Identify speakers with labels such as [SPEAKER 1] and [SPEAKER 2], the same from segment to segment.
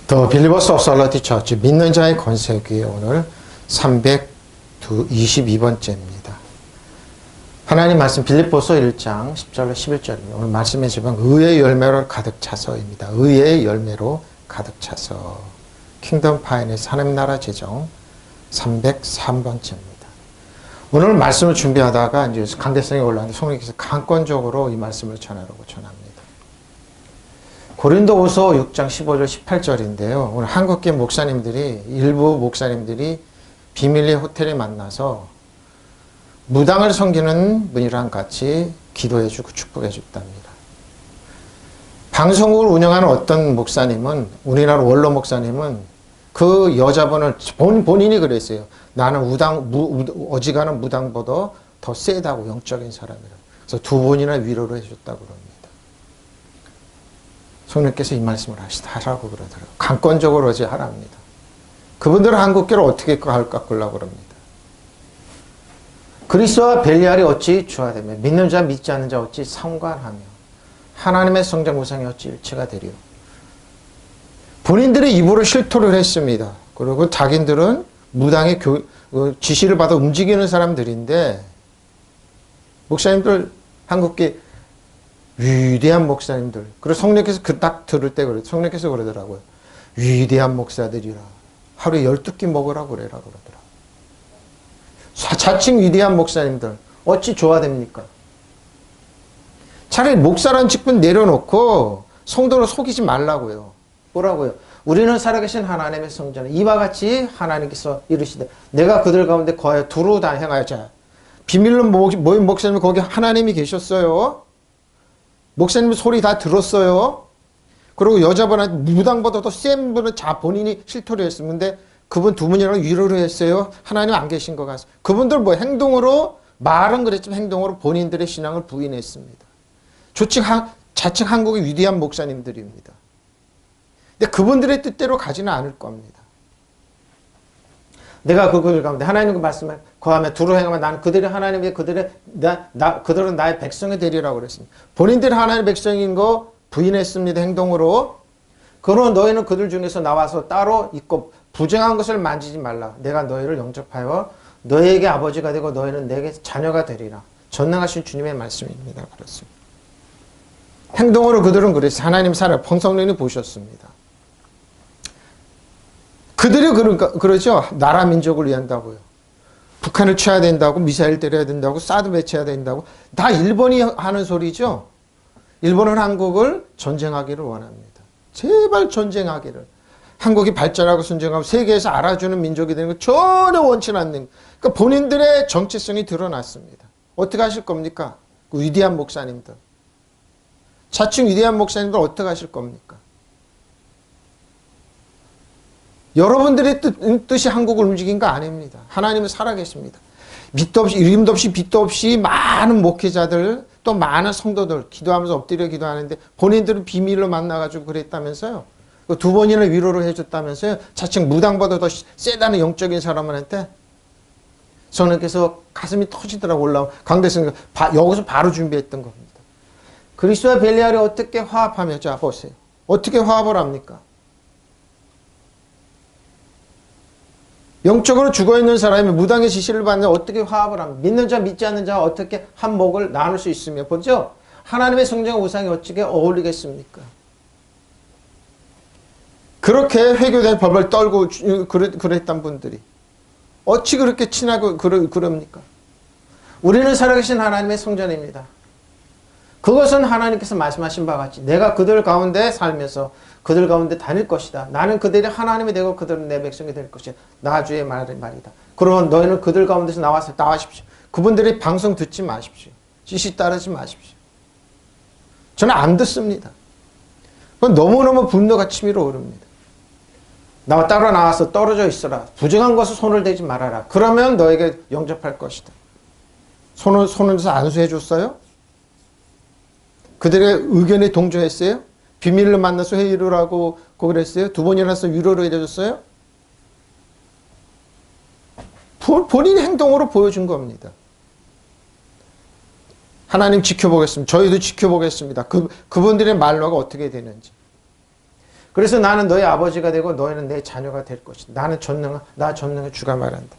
[SPEAKER 1] 더 빌리버스 오브 솔리티 처치 믿는 자의 권세기에 오늘 322번째입니다. 하나님 말씀 빌립보서 1장 10절로 11절입니다. 오늘 말씀의 제목 의의 열매로 가득 차서입니다. 의의 열매로 가득 차서 킹덤 파이낸스 하나님 나라 재정 303번째입니다. 오늘 말씀을 준비하다가 이제 강대성이 올라왔는데 성령께서 강권적으로 이 말씀을 전하라고 전합니다. 고린도후서 6장 15절 18절인데요. 오늘 한국계 목사님들이 일부 목사님들이 비밀리에 호텔에 만나서 무당을 섬기는 분이랑 같이 기도해주고 축복해줬답니다. 방송국을 운영하는 어떤 목사님은 우리나라 원로 목사님은 그 여자분을 본인이 그랬어요. 나는 어지간한 무당보다 더 세다고 영적인 사람이라. 그래서 두 번이나 위로를 해줬다고 그럽니다. 성령께서 이 말씀을 하라고 그러더라고요. 강권적으로 어제 하랍니다. 그분들은 한국교를 어떻게 깎으려고 그럽니다. 그리스도와 벨리알이 어찌 주하되며 믿는 자 믿지 않는 자 어찌 상관하며 하나님의 성전 우상이 어찌 일체가 되리요. 본인들의 입으로 실토를 했습니다. 그리고 자기들은 무당의 지시를 받아 움직이는 사람들인데 목사님들 한국계 위대한 목사님들. 그리고 성령께서 딱 들을 때 그래요. 성령께서 그러더라고요. 위대한 목사들이라. 하루에 12끼 먹으라고 그래라 그러더라. 자칭 위대한 목사님들. 어찌 조화됩니까? 차라리 목사란 직분 내려놓고 성도를 속이지 말라고요. 뭐라고요? 우리는 살아계신 하나님의 성전에 이와 같이 하나님께서 이르시되 내가 그들 가운데 거하여 두루 다 행하여 자. 비밀로 모인 목사님 거기 하나님이 계셨어요. 목사님 소리 다 들었어요. 그리고 여자분한테 무당보다 더 센 분은 본인이 실토를 했었는데 그분 두 분이랑 위로를 했어요. 하나님 안 계신 것 같아요. 그분들 뭐 행동으로 말은 그랬지만 행동으로 본인들의 신앙을 부인했습니다. 자칭 한국의 위대한 목사님들입니다. 근데 그분들의 뜻대로 가지는 않을 겁니다. 내가 그들 가운데 하나님의 말씀을 거하며 두루 행하면 나는 그들이 하나님의 그들은 나의 백성이 되리라고 그랬습니다. 본인들이 하나님의 백성인 거 부인했습니다. 행동으로. 그러나 너희는 그들 중에서 나와서 따로 있고 부정한 것을 만지지 말라. 내가 너희를 영접하여 너희에게 아버지가 되고 너희는 내게 자녀가 되리라. 전능하신 주님의 말씀입니다. 그렇습니다. 행동으로 그들은 그랬어요. 하나님 사랑 성령이 보셨습니다. 그들이 그러죠. 나라 민족을 위한다고요. 북한을 쳐야 된다고, 미사일 때려야 된다고, 사드 배치해야 된다고. 다 일본이 하는 소리죠. 일본은 한국을 전쟁하기를 원합니다. 제발 전쟁하기를. 한국이 발전하고 순정하고 세계에서 알아주는 민족이 되는 거 전혀 원치 않는. 그러니까 본인들의 정체성이 드러났습니다. 어떻게 하실 겁니까? 그 위대한 목사님들. 자칭 위대한 목사님들 어떻게 하실 겁니까? 여러분들의 뜻이 한국을 움직인 거 아닙니다. 하나님은 살아계십니다. 밑도 없이 이름도 없이 빛도 없이 많은 목회자들 또 많은 성도들 기도하면서 엎드려 기도하는데 본인들은 비밀로 만나가지고 그랬다면서요. 두 번이나 위로를 해줬다면서요. 자칭 무당보다 더 세다는 영적인 사람한테 성령께서 가슴이 터지더라고 올라온 강대성 여기서 바로 준비했던 겁니다. 그리스도와 벨리알이 어떻게 화합하며 자 보세요. 어떻게 화합을 합니까? 영적으로 죽어있는 사람이 무당의 지시를 받는 어떻게 화합을 합니까? 믿는 자 믿지 않는 자가 어떻게 한 목을 나눌 수 있으며 보죠? 하나님의 성전 우상이 어떻게 어울리겠습니까? 그렇게 회교된 법을 떨고 그랬던 분들이 어찌 그렇게 친하고 그럽니까? 우리는 살아계신 하나님의 성전입니다. 그것은 하나님께서 말씀하신 바와 같이 내가 그들 가운데 살면서 그들 가운데 다닐 것이다. 나는 그들이 하나님이 되고 그들은 내 백성이 될 것이다. 나주의 말이다. 그러면 너희는 그들 가운데서 나와십시오. 그분들의 방송 듣지 마십시오. 지시 따르지 마십시오. 저는 안 듣습니다. 그건 너무너무 분노가 치밀어 오릅니다. 따로 나와서 떨어져 있어라. 부정한 것을 손을 대지 말아라. 그러면 너에게 영접할 것이다. 손을 대서 안수해 줬어요? 그들의 의견에 동조했어요? 비밀로 만나서 회의를 하고 그랬어요? 두 번이나서 위로를 해줬어요? 본인 행동으로 보여준 겁니다. 하나님 지켜보겠습니다. 저희도 지켜보겠습니다. 그분들의 말로가 어떻게 되는지. 그래서 나는 너의 아버지가 되고 너희는 내 자녀가 될 것이다. 나 전능한 주가 말한다.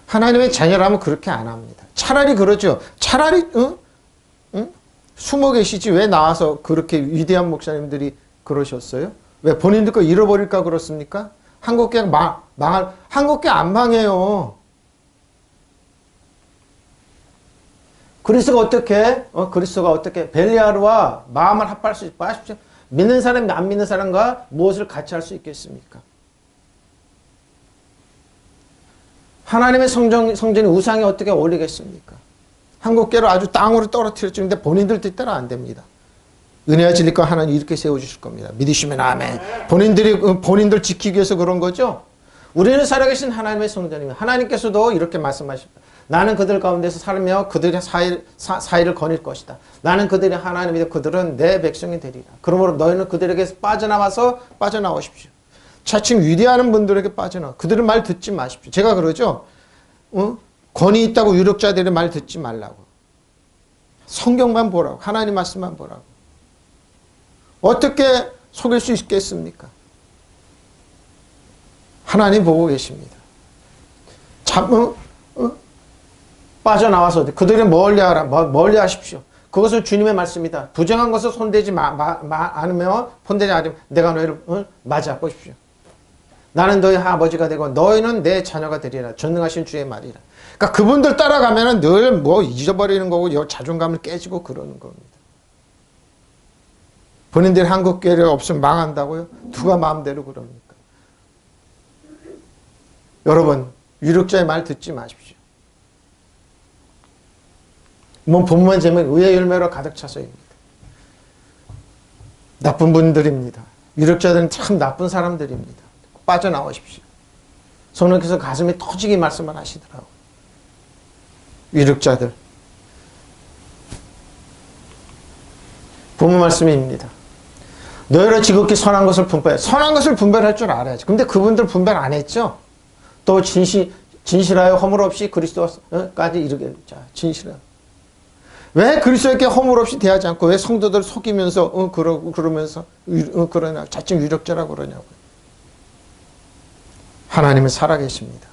[SPEAKER 1] 하나님의 자녀라면 그렇게 안 합니다. 차라리 그러죠. 차라리 숨어 계시지 왜 나와서 그렇게 위대한 목사님들이 그러셨어요? 왜 본인들 거 잃어버릴까 그렇습니까? 한국교회 망할 한국교회 안 망해요. 그리스도가 어떻게 벨리아르와 마음을 합할 수 있십시오. 믿는 사람이 안 믿는 사람과 무엇을 같이 할 수 있겠습니까? 하나님의 성전이 우상에 어떻게 어울리겠습니까? 한국교회를 아주 땅으로 떨어뜨렸죠. 근데 본인들 뜻대로 안 됩니다. 은혜와 진리가 하나님 이렇게 세워주실 겁니다. 믿으시면 아멘. 본인들 지키기 위해서 그런 거죠. 우리는 살아계신 하나님의 성전입니다. 하나님께서도 이렇게 말씀하십니다. 나는 그들 가운데서 살며 그들의 사이를 거닐 것이다. 나는 그들의 하나님이다. 그들은 내 백성이 되리라. 그러므로 너희는 그들에게서 빠져나오십시오. 차츰 위대한 분들에게 빠져나와. 그들의 말 듣지 마십시오. 제가 그러죠. 권위 있다고 유력자들의 말 듣지 말라고. 성경만 보라고. 하나님 말씀만 보라고. 어떻게 속일 수 있겠습니까? 하나님 보고 계십니다. 빠져나와서 그들이 멀리 하십시오. 그것은 주님의 말씀이다. 부정한 것을 손대지 않으며 손대지 않으면 내가 너희를 맞아 보십시오. 나는 너희 아버지가 되고 너희는 내 자녀가 되리라. 전능하신 주의 말이라. 그러니까 그분들 따라가면은 늘 뭐 잊어버리는 거고 자존감을 깨지고 그러는 겁니다. 본인들이 한국교회가 없으면 망한다고요? 누가 마음대로 그럽니까? 여러분, 유력자의 말 듣지 마십시오. 뭐 본문 제목 의의 열매로 가득 차서입니다. 나쁜 분들입니다. 유력자들은 참 나쁜 사람들입니다. 빠져나오십시오. 성령께서 가슴에 터지게 말씀을 하시더라고요. 유력자들. 본문 말씀입니다. 너희로 지극히 선한 것을 분별해. 선한 것을 분별할 줄 알아야지. 근데 그분들 분별 안 했죠. 또 진실하여 허물 없이 그리스도까지 이르게. 자, 진실하여. 왜 그리스도에게 허물 없이 대하지 않고 왜 성도들 속이면서 그러면서 그러냐. 자칭 유력자라고 그러냐고요. 하나님은 살아계십니다.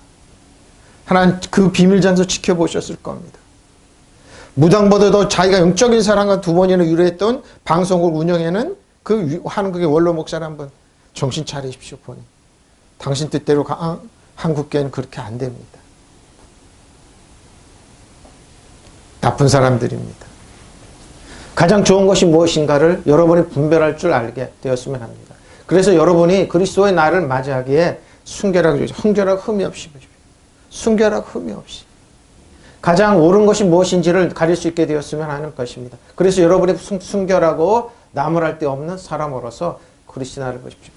[SPEAKER 1] 하나님 그 비밀 장소 지켜보셨을 겁니다. 무당보다도 자기가 영적인 사람과 두 번이나 유래했던 방송을 운영하는 그 한국의 원로 목사를 한번 정신 차리십시오. 보니 당신 뜻대로 한국교회는 그렇게 안 됩니다. 나쁜 사람들입니다. 가장 좋은 것이 무엇인가를 여러분이 분별할 줄 알게 되었으면 합니다. 그래서 여러분이 그리스도의 날을 맞이하기에 순결하고 흠이 없이 순결하고 흠이 없이 가장 옳은 것이 무엇인지를 가릴 수 있게 되었으면 하는 것입니다. 그래서 여러분이 순결하고 나무랄 데 없는 사람으로서 그리스도를 보십시오.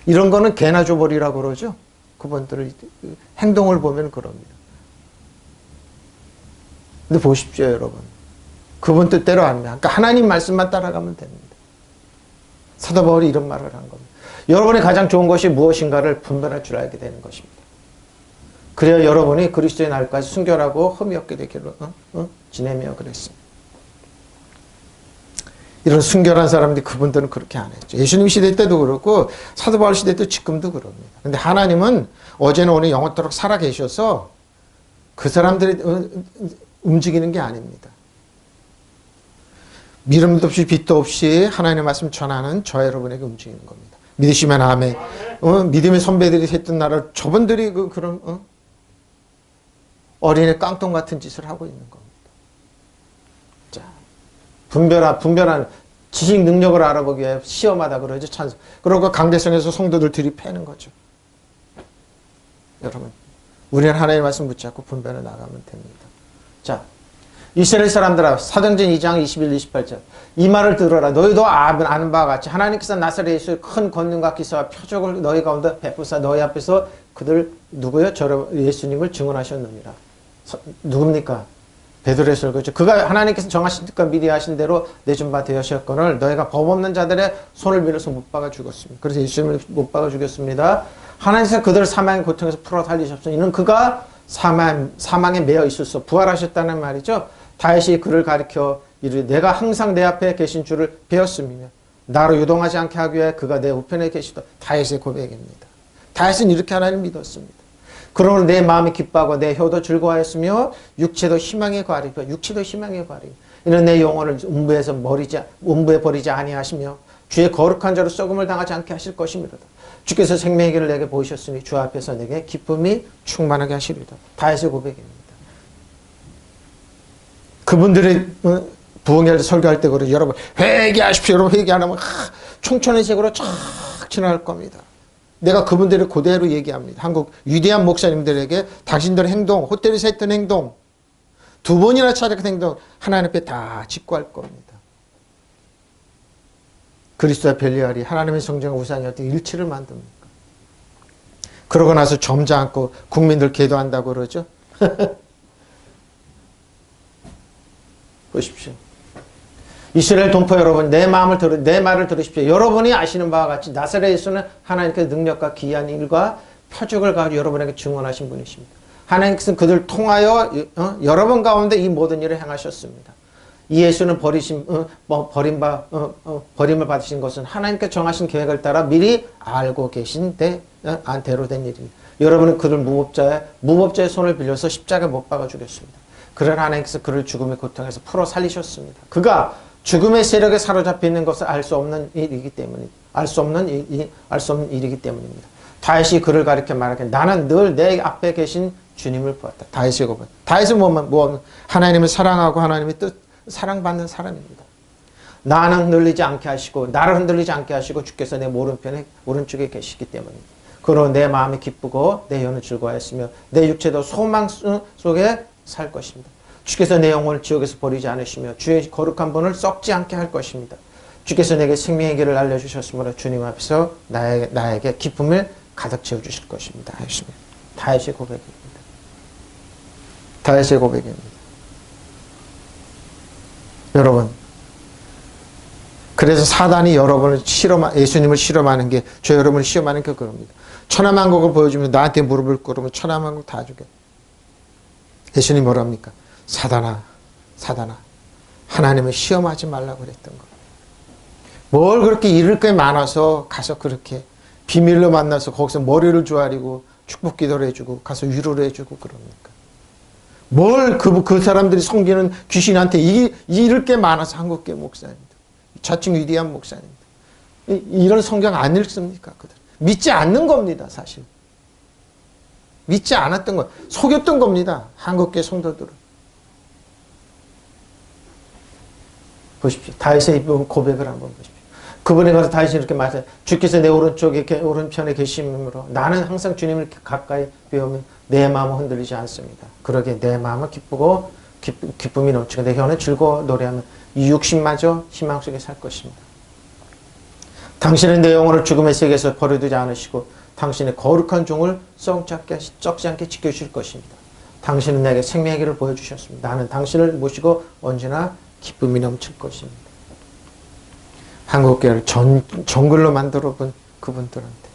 [SPEAKER 1] 이런 거는 개나 줘버리라고 그러죠. 그분들의 행동을 보면 그럽니다. 근데 보십시오, 여러분. 그분 뜻대로 안 돼. 그러니까 하나님 말씀만 따라가면 됩니다. 사도 바울이 이런 말을 한 겁니다. 여러분이 가장 좋은 것이 무엇인가를 분별할 줄 알게 되는 것입니다. 그래야 여러분이 그리스도의 날까지 순결하고 흠이 없게 되기를 지내며 그랬습니다. 이런 순결한 사람들이 그분들은 그렇게 안 했죠. 예수님 시대 때도 그렇고 사도 바울 시대 때도 지금도 그럽니다. 근데 하나님은 어제는 오늘 영원토록 살아계셔서 그 사람들이 움직이는 게 아닙니다. 미름도 없이 빛도 없이 하나님의 말씀 전하는 저 여러분에게 움직이는 겁니다. 믿으시면 아멘. 믿음의 선배들이 했던 나라 저분들이 그런 어린애 깡통 같은 짓을 하고 있는 겁니다. 자, 분별한 지식 능력을 알아보기 위해 시험하다 그러죠. 찬스. 그러고 강대성에서 성도들 들이패는 거죠. 여러분, 우리는 하나님의 말씀 붙잡고 분별해 나가면 됩니다. 자, 이스라엘 사람들아 사도행전 2장 21, 28절 이 말을 들어라. 너희도 아는 바와 같이 하나님께서 나사렛 예수의 큰 권능과 기사와 표적을 너희 가운데 베푸사 너희 앞에서 그들 누구요? 예수님을 증언하셨느니라. 누굽니까? 베드로의 설교죠. 그가 하나님께서 정하신 뜻과 미리 하신 대로 내준 바 되었건을 너희가 법 없는 자들의 손을 밀어서 못 박아 죽었습니다. 그래서 예수님을 못 박아 죽였습니다. 하나님께서 그들을 사망의 고통에서 풀어 살리셨으니 이는 그가 사망에 매여 있어서 부활하셨다는 말이죠. 다윗이 그를 가리켜 이르되 내가 항상 내 앞에 계신 줄을 배웠음이며 나로 유동하지 않게 하기 위해 그가 내 우편에 계시다. 다윗의 고백입니다. 다윗은 이렇게 하나님을 믿었습니다. 그러므로 내 마음이 기뻐하고 내 혀도 즐거워하였으며 육체도 희망의 과리고 육체도 희망의 과리. 이는 내 영혼을 음부에 버리지 아니하시며 주의 거룩한 자로 썩음을 당하지 않게 하실 것이미로다. 주께서 생명의 길을 내게 보이셨으니 주 앞에서 내게 기쁨이 충만하게 하시리로다. 다윗의 고백입니다. 그분들이 부흥회를 설교할 때 그러죠. 여러분 회개하십시오. 여러분 회개 안 하면 총천의 색으로 쫙 지나갈 겁니다. 내가 그분들을 그대로 얘기합니다. 한국 위대한 목사님들에게 당신들의 행동, 호텔에서 했던 행동, 2번이나 찾아간 행동 하나님 앞에 다 직구할 겁니다. 그리스도와 벨리알이 하나님의 성전과 우상이었던 일치를 만듭니까? 그러고 나서 점잖고 국민들 기도한다고 그러죠. 보십시오. 이스라엘 동포 여러분, 내 말을 들으십시오. 여러분이 아시는 바와 같이 나사렛 예수는 하나님께서 능력과 기이한 일과 표적을 가지고 여러분에게 증언하신 분이십니다. 하나님께서는 그들 통하여 여러분 가운데 이 모든 일을 행하셨습니다. 이 예수는 버림을 받으신 것은 하나님께 정하신 계획을 따라 미리 알고 계신 대로 된 일입니다. 여러분은 그들 무법자의 손을 빌려서 십자가에 못 박아 죽였습니다. 그러나 하나님께서 그를 죽음의 고통에서 풀어 살리셨습니다. 그가 죽음의 세력에 사로잡혀 있는 것을 알 수 없는 일이기 때문입니다. 알 수 없는 일이기 때문입니다. 다윗이 그를 가리켜 말하기를 나는 늘 내 앞에 계신 주님을 보았다. 다윗의 고백. 다윗은 뭐 하나님을 사랑하고 하나님의 뜻 사랑받는 사람입니다. 나는 흔들리지 않게 하시고 나를 흔들리지 않게 하시고 주께서 내 오른쪽에 계시기 때문입니다. 그러므로 내 마음이 기쁘고 내 혀는 즐거워했으며 내 육체도 소망 속에 살 것입니다. 주께서 내 영혼을 지옥에서 버리지 않으시며 주의 거룩한 분을 썩지 않게 할 것입니다. 주께서 내게 생명의 길을 알려주셨으므로 주님 앞에서 나에게 기쁨을 가득 채워주실 것입니다. 하였습니다. 다윗의 고백입니다. 다윗의 고백입니다. 여러분, 그래서 사단이 여러분을 예수님을 실험하는 게, 저 여러분을 시험하는 게 그럽니다. 천하만국을 보여주면 나한테 무릎을 꿇으면 천하만국 다 주게. 예수님 뭐랍니까? 사단아, 하나님을 시험하지 말라고 그랬던 거예요. 뭘 그렇게 잃을 게 많아서 가서 그렇게 비밀로 만나서 거기서 머리를 조아리고 축복 기도를 해주고 가서 위로를 해주고 그럽니까? 뭘 그 사람들이 섬기는 귀신한테 잃을 게 많아서 한국교회 목사님들, 자칭 위대한 목사님들, 이런 성경 안 읽습니까? 그들 믿지 않는 겁니다. 사실 믿지 않았던 거, 속였던 겁니다. 한국교회 성도들은. 보십시오. 다윗의 고백을 한번 보십시오. 그분에 가서 다윗이 이렇게 말해요. 주께서 내 오른편에 계심으로 나는 항상 주님을 가까이 배우며 내 마음은 흔들리지 않습니다. 그러기에 내 마음은 기쁘고 기쁨이 넘치고 내 혀는 즐거워 노래하며 이 육신마저 희망 속에 살 것입니다. 당신은 내 영혼을 죽음의 세계에서 버려두지 않으시고 당신의 거룩한 종을 썩지 않게 지켜주실 것입니다. 당신은 내게 생명의 길을 보여주셨습니다. 나는 당신을 모시고 언제나 기쁨이 넘칠 것입니다. 한국교회를 정글로 만들어 본 그분들한테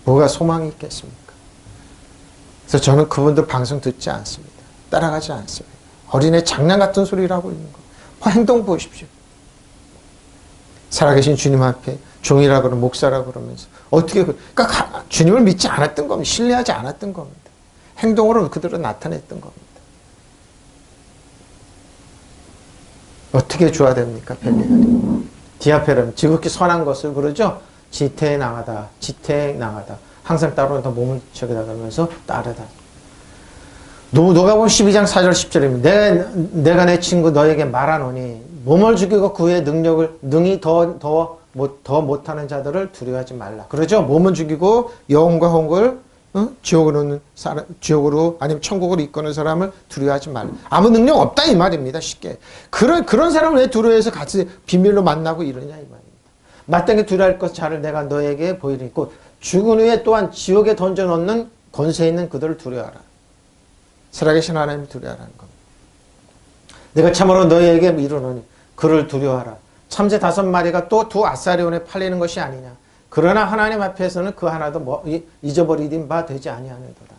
[SPEAKER 1] 뭐가 소망이 있겠습니까? 그래서 저는 그분들 방송 듣지 않습니다. 따라가지 않습니다. 어린애 장난 같은 소리를 하고 있는 거. 행동 보십시오. 살아계신 주님 앞에 종이라 그러면 목사라 그러면서 어떻게 그러니까 주님을 믿지 않았던 겁니다. 신뢰하지 않았던 겁니다. 행동으로 그대로 나타냈던 겁니다. 어떻게 줘야 됩니까? 벨리알이. 디아페름, 지극히 선한 것을 그러죠. 지태에 나가다. 항상 따로다 몸을 저기다 가면서 따르다. 너가 보면 12장 4절 10절입니다. 내가 내 친구 너에게 말하노니 몸을 죽이고 그 후에 능히 더 못하는 자들을 두려워하지 말라. 그러죠. 몸은 죽이고 영혼과 혼을 지옥으로 아니면 천국으로 이끄는 사람을 두려워하지 말라. 아무 능력 없다 이 말입니다. 쉽게. 그런 사람을 왜 두려워해서 같이 비밀로 만나고 이러냐 이 말입니다. 마땅히 두려워할 것 자를 내가 너에게 보이리니 죽은 후에 또한 지옥에 던져놓는 권세 있는 그들을 두려워하라. 살아계신 하나님을 두려워하라는 겁니다. 내가 참으로 너희에게 이르노니 그를 두려워하라. 참새 5마리가 또 2 아사리온에 팔리는 것이 아니냐. 그러나 하나님 앞에서는 그 하나도 잊어버리린 바 되지 아니하는도다.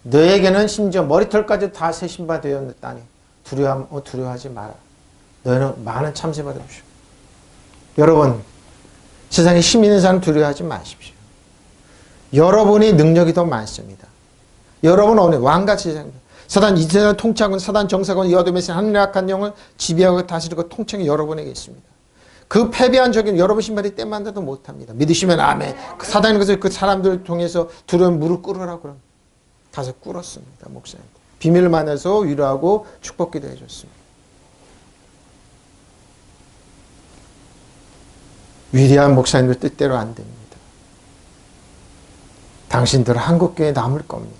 [SPEAKER 1] 너에게는 심지어 머리털까지 다 세신 바 되었다니 두려워하지 마라. 너희는 많은 참새가 되십시오. 여러분, 세상에 힘 있는 사람 두려워하지 마십시오. 여러분이 능력이 더 많습니다. 여러분 오늘 왕같이 세상입니다. 사단 이 세상을 통치하고 사단 정사건 이 어둠의 신 하늘의 악한 영을 지배하고 다스리고 통칭이 여러분에게 있습니다. 그 패배한 적인 여러분 신발이 때만 돼도 못합니다. 믿으시면 아멘. 그 사단이 그래서 그 사람들을 통해서 두려운 무릎 꿇으라고 그럼 가서 꿇었습니다. 목사님. 비밀을 만나서 위로하고 축복기도 해줬습니다. 위대한 목사님들 뜻대로 안 됩니다. 당신들은 한국교회에 남을 겁니다.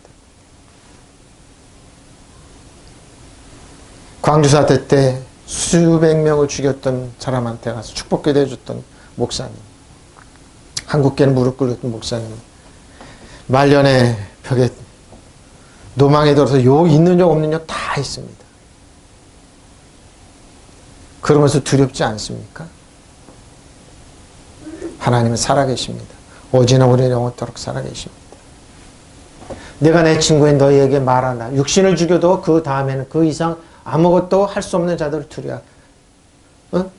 [SPEAKER 1] 광주 사태 때 수백 명을 죽였던 사람한테 가서 축복기도 해줬던 목사님, 한국교회는 무릎 꿇었던 목사님, 말년에 벽에 노망에 들어서 욕 있는 적 없는 적 다 했습니다. 그러면서 두렵지 않습니까? 하나님은 살아계십니다. 오지나 우리는 영원토록 살아계십니다. 내가 내 친구인 너희에게 말하나 육신을 죽여도 그 다음에는 그 이상 아무것도 할 수 없는 자들을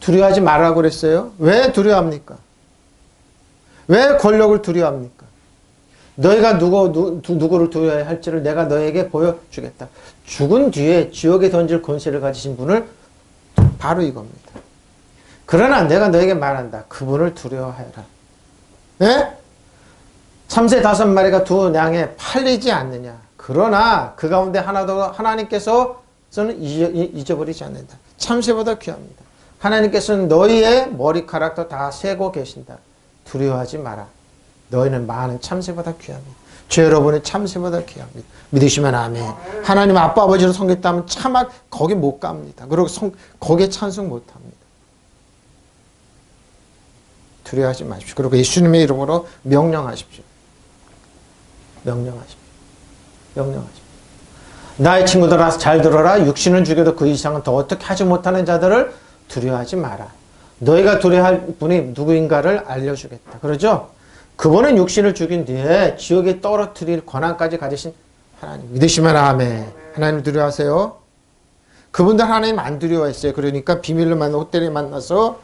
[SPEAKER 1] 두려워하지 말라고 그랬어요. 왜 두려워합니까? 왜 권력을 두려워합니까? 너희가 누구를 두려워해야 할지를 내가 너에게 보여주겠다. 죽은 뒤에 지옥에 던질 권세를 가지신 분을 바로 이겁니다. 그러나 내가 너에게 말한다. 그분을 두려워하여라. 네? 참새 5마리가 두 양에 팔리지 않느냐. 그러나 그 가운데 하나도 하나님께서는 잊어버리지 않는다. 참새보다 귀합니다. 하나님께서는 너희의 머리카락도 다 세고 계신다. 두려워하지 마라. 너희는 많은 참새보다 귀합니다. 죄 여러분은 참새보다 귀합니다. 믿으시면 아멘. 하나님 아빠 아버지로 섬겼다면 차마 거기 못 갑니다. 그리고 거기에 찬송 못 합니다. 두려워하지 마십시오. 그리고 예수님의 이름으로 명령하십시오. 명령하십시오. 명령하십시오. 나의 친구들아 잘 들어라. 육신은 죽여도 그 이상은 더 어떻게 하지 못하는 자들을 두려워하지 마라. 너희가 두려워할 분이 누구인가를 알려주겠다. 그러죠? 그분은 육신을 죽인 뒤에 지옥에 떨어뜨릴 권한까지 가지신 하나님. 믿으시면 아멘. 하나님 두려워하세요? 그분들 하나님 안 두려워했어요. 그러니까 비밀로 만나 호텔에 만나서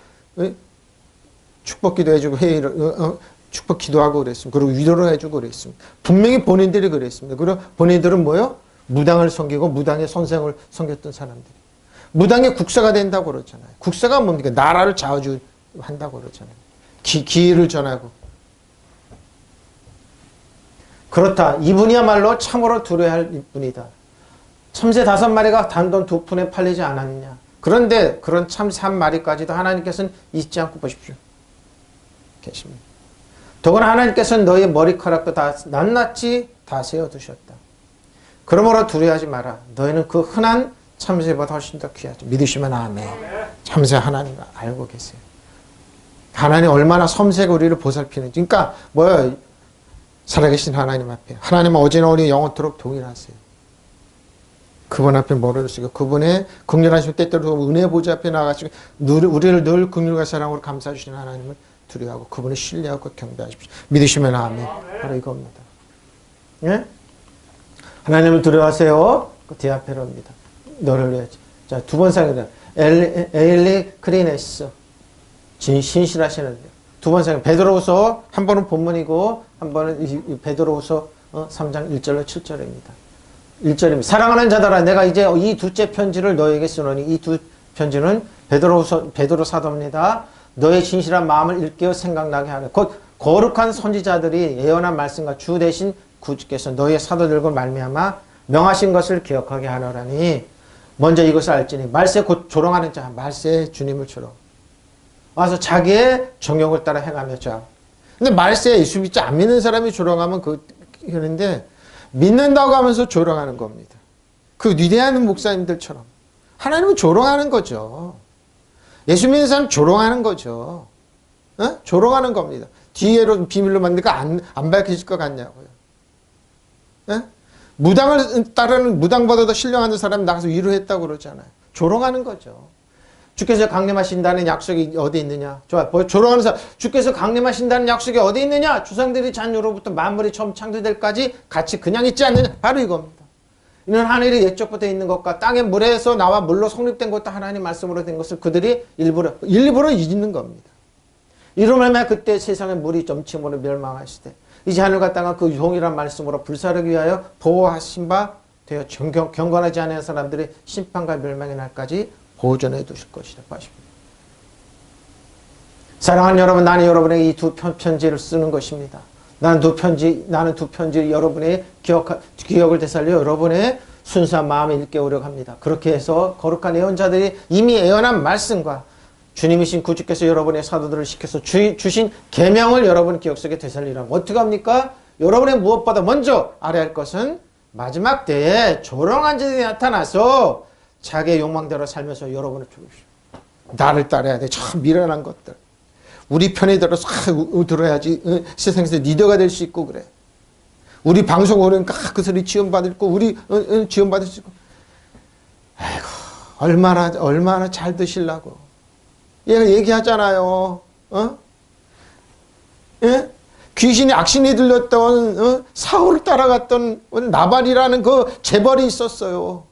[SPEAKER 1] 축복기도 해주고 축복 기도하고 그랬습니다. 그리고 위로를 해주고 그랬습니다. 분명히 본인들이 그랬습니다. 그리고 본인들은 뭐요? 무당을 섬기고 무당의 선생을 섬겼던 사람들이. 무당의 국사가 된다고 그러잖아요. 국사가 뭡니까? 나라를 좌우한다고 그러잖아요. 기회를 전하고. 그렇다. 이분이야말로 참으로 두려워할 분이다. 참새 5마리가 단돈 2푼에 팔리지 않았느냐. 그런데 그런 참새 1마리까지도 하나님께서는 잊지 않고 보십시오. 계십니다. 더구나 하나님께서는 너희의 머리카락도 다 낱낱이 다 세워두셨다. 그러므로 두려워하지 마라. 너희는 그 흔한 참새보다 훨씬 더 귀하죠. 믿으시면 아멘. 참새 하나님 알고 계세요. 하나님 얼마나 섬세하게 우리를 보살피는지. 그러니까 뭐예요? 살아계신 하나님 앞에. 하나님은 어제나 오늘 영원토록 동일하세요. 그분 앞에 멀어지시고 그분의 긍휼하심 때때로 은혜 보좌 앞에 나가시고 우리를 늘 긍휼과 사랑으로 감싸주시는 하나님을 두려워하고 그분을 신뢰하고 경배하십시오. 믿으시면 아멘. 바로 이겁니다. 예? 하나님을 두려워하세요. 그 뒤 앞에로입니다. 너를 위하지. 자, 2번 상이다. 에일리 크리네스. 신실하시는데요. 2번 상 베드로후서 한 번은 본문이고 한 번은 베드로후서 3장 1절로 7절입니다. 1절입니다. 사랑하는 자들아 내가 이제 이 둘째 편지를 너에게 쓰노니 이 두 편지는 베드로 사도입니다. 너의 진실한 마음을 일깨워 생각나게 하라. 곧 거룩한 선지자들이 예언한 말씀과 주 대신 구주께서 너의 사도들과 말미암아 명하신 것을 기억하게 하노라니 먼저 이것을 알지니 말세 곧 조롱하는 자 말세 주님을 조롱 와서 자기의 정욕을 따라 행하며 자. 근데 말세에 예수 믿지 안 믿는 사람이 조롱하면 그런데 믿는다고 하면서 조롱하는 겁니다. 그 위대한 목사님들처럼 하나님은 조롱하는 거죠. 예수 믿는 사람 조롱하는 거죠. 어? 조롱하는 겁니다. 뒤에로 비밀로 만드니까 안 밝혀질 것 같냐고요. 어? 무당을 따르는 무당보다 더 신령한 사람이 나가서 위로했다고 그러잖아요. 조롱하는 거죠. 주께서 강림하신다는 약속이 어디 있느냐? 좋아. 조롱하는 사람. 주께서 강림하신다는 약속이 어디 있느냐? 주상들이 잔유로부터 만물이 처음 창조될 까지 같이 그냥 있지 않느냐? 바로 이겁니다. 이는 하늘이 옛적부터 있는 것과 땅의 물에서 나와 물로 성립된 것도 하나님 말씀으로 된 것을 그들이 일부러 잊는 겁니다. 이로 말미암아 그때 세상의 물이 점침으로 멸망하실 때 이제 하늘과 땅은 그 동일한 말씀으로 불사르기 위하여 보호하신 바 되어 경건하지 않은 사람들의 심판과 멸망의 날까지 보존해 두실 것이다. 사랑하는 여러분, 나는 여러분에게 이 두 편지를 쓰는 것입니다. 나는 두 편지 여러분의 기억을 되살려 여러분의 순수한 마음을 일깨우려고 합니다. 그렇게 해서 거룩한 예언자들이 이미 예언한 말씀과 주님이신 구주께서 여러분의 사도들을 시켜서 주신 계명을 여러분 기억 속에 되살리라고. 어떻게 합니까? 여러분의 무엇보다 먼저 알아야 할 것은 마지막 때에 조롱한 자들이 나타나서 자기의 욕망대로 살면서 여러분을 죽이십시오. 나를 따라야 돼. 참 미련한 것들. 우리 편에 들어서 들어야지 세상에서 리더가 될 수 있고 그래. 우리 방송 오니까 그 소리 지원받을 거 우리 지원받을 수 있고. 아이고 얼마나 잘 드시려고. 얘가 얘기하잖아요. 예? 귀신이 악신이 들렸던 사울을 따라갔던 나발이라는 그 재벌이 있었어요.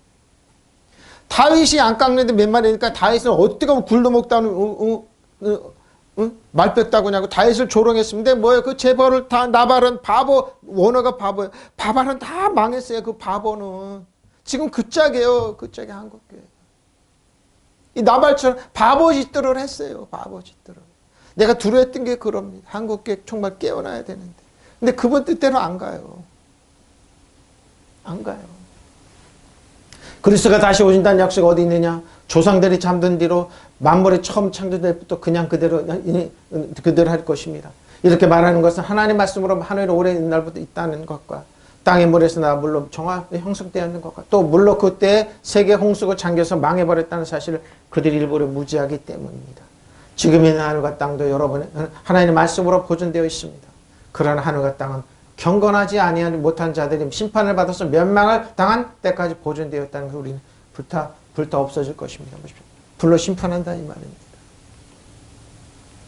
[SPEAKER 1] 다윗이 안 깎는데 몇 마리니까 다윗은 어떻게 하면 굴도 먹다는 말 뺐다고 하냐고 다윗을 조롱했습니다. 뭐예요? 그 재벌을 다 나발은 바보, 원어가 바보예요. 바발은 다 망했어요. 그 바보는 지금 그 짝이에요. 그 짝이 한국교회. 이 나발처럼 바보짓들을 했어요. 바보짓들을. 내가 두려웠던 게 그럽니다. 한국교회 정말 깨어나야 되는데. 근데 그분 뜻대로 안 가요. 안 가요. 그리스도가 다시 오신다는 약속이 어디 있느냐? 조상들이 잠든 뒤로 만물이 처음 창조될 때부터 그냥 그대로 할 것입니다. 이렇게 말하는 것은 하나님 말씀으로 하늘이 오래 있는 날부터 있다는 것과 땅의 물에서 나 물로 형성되어 있는 것과 또 물로 그때 세계 홍수가 잠겨서 망해버렸다는 사실을 그들이 일부러 무지하기 때문입니다. 지금 있는 하늘과 땅도 여러분 하나님의 말씀으로 보존되어 있습니다. 그러나 하늘과 땅은 경건하지 아니하지 못한 자들이 심판을 받아서 멸망을 당한 때까지 보존되어 있다는 것을 우리는 불타 없어질 것입니다. 불로 심판한다 이 말입니다.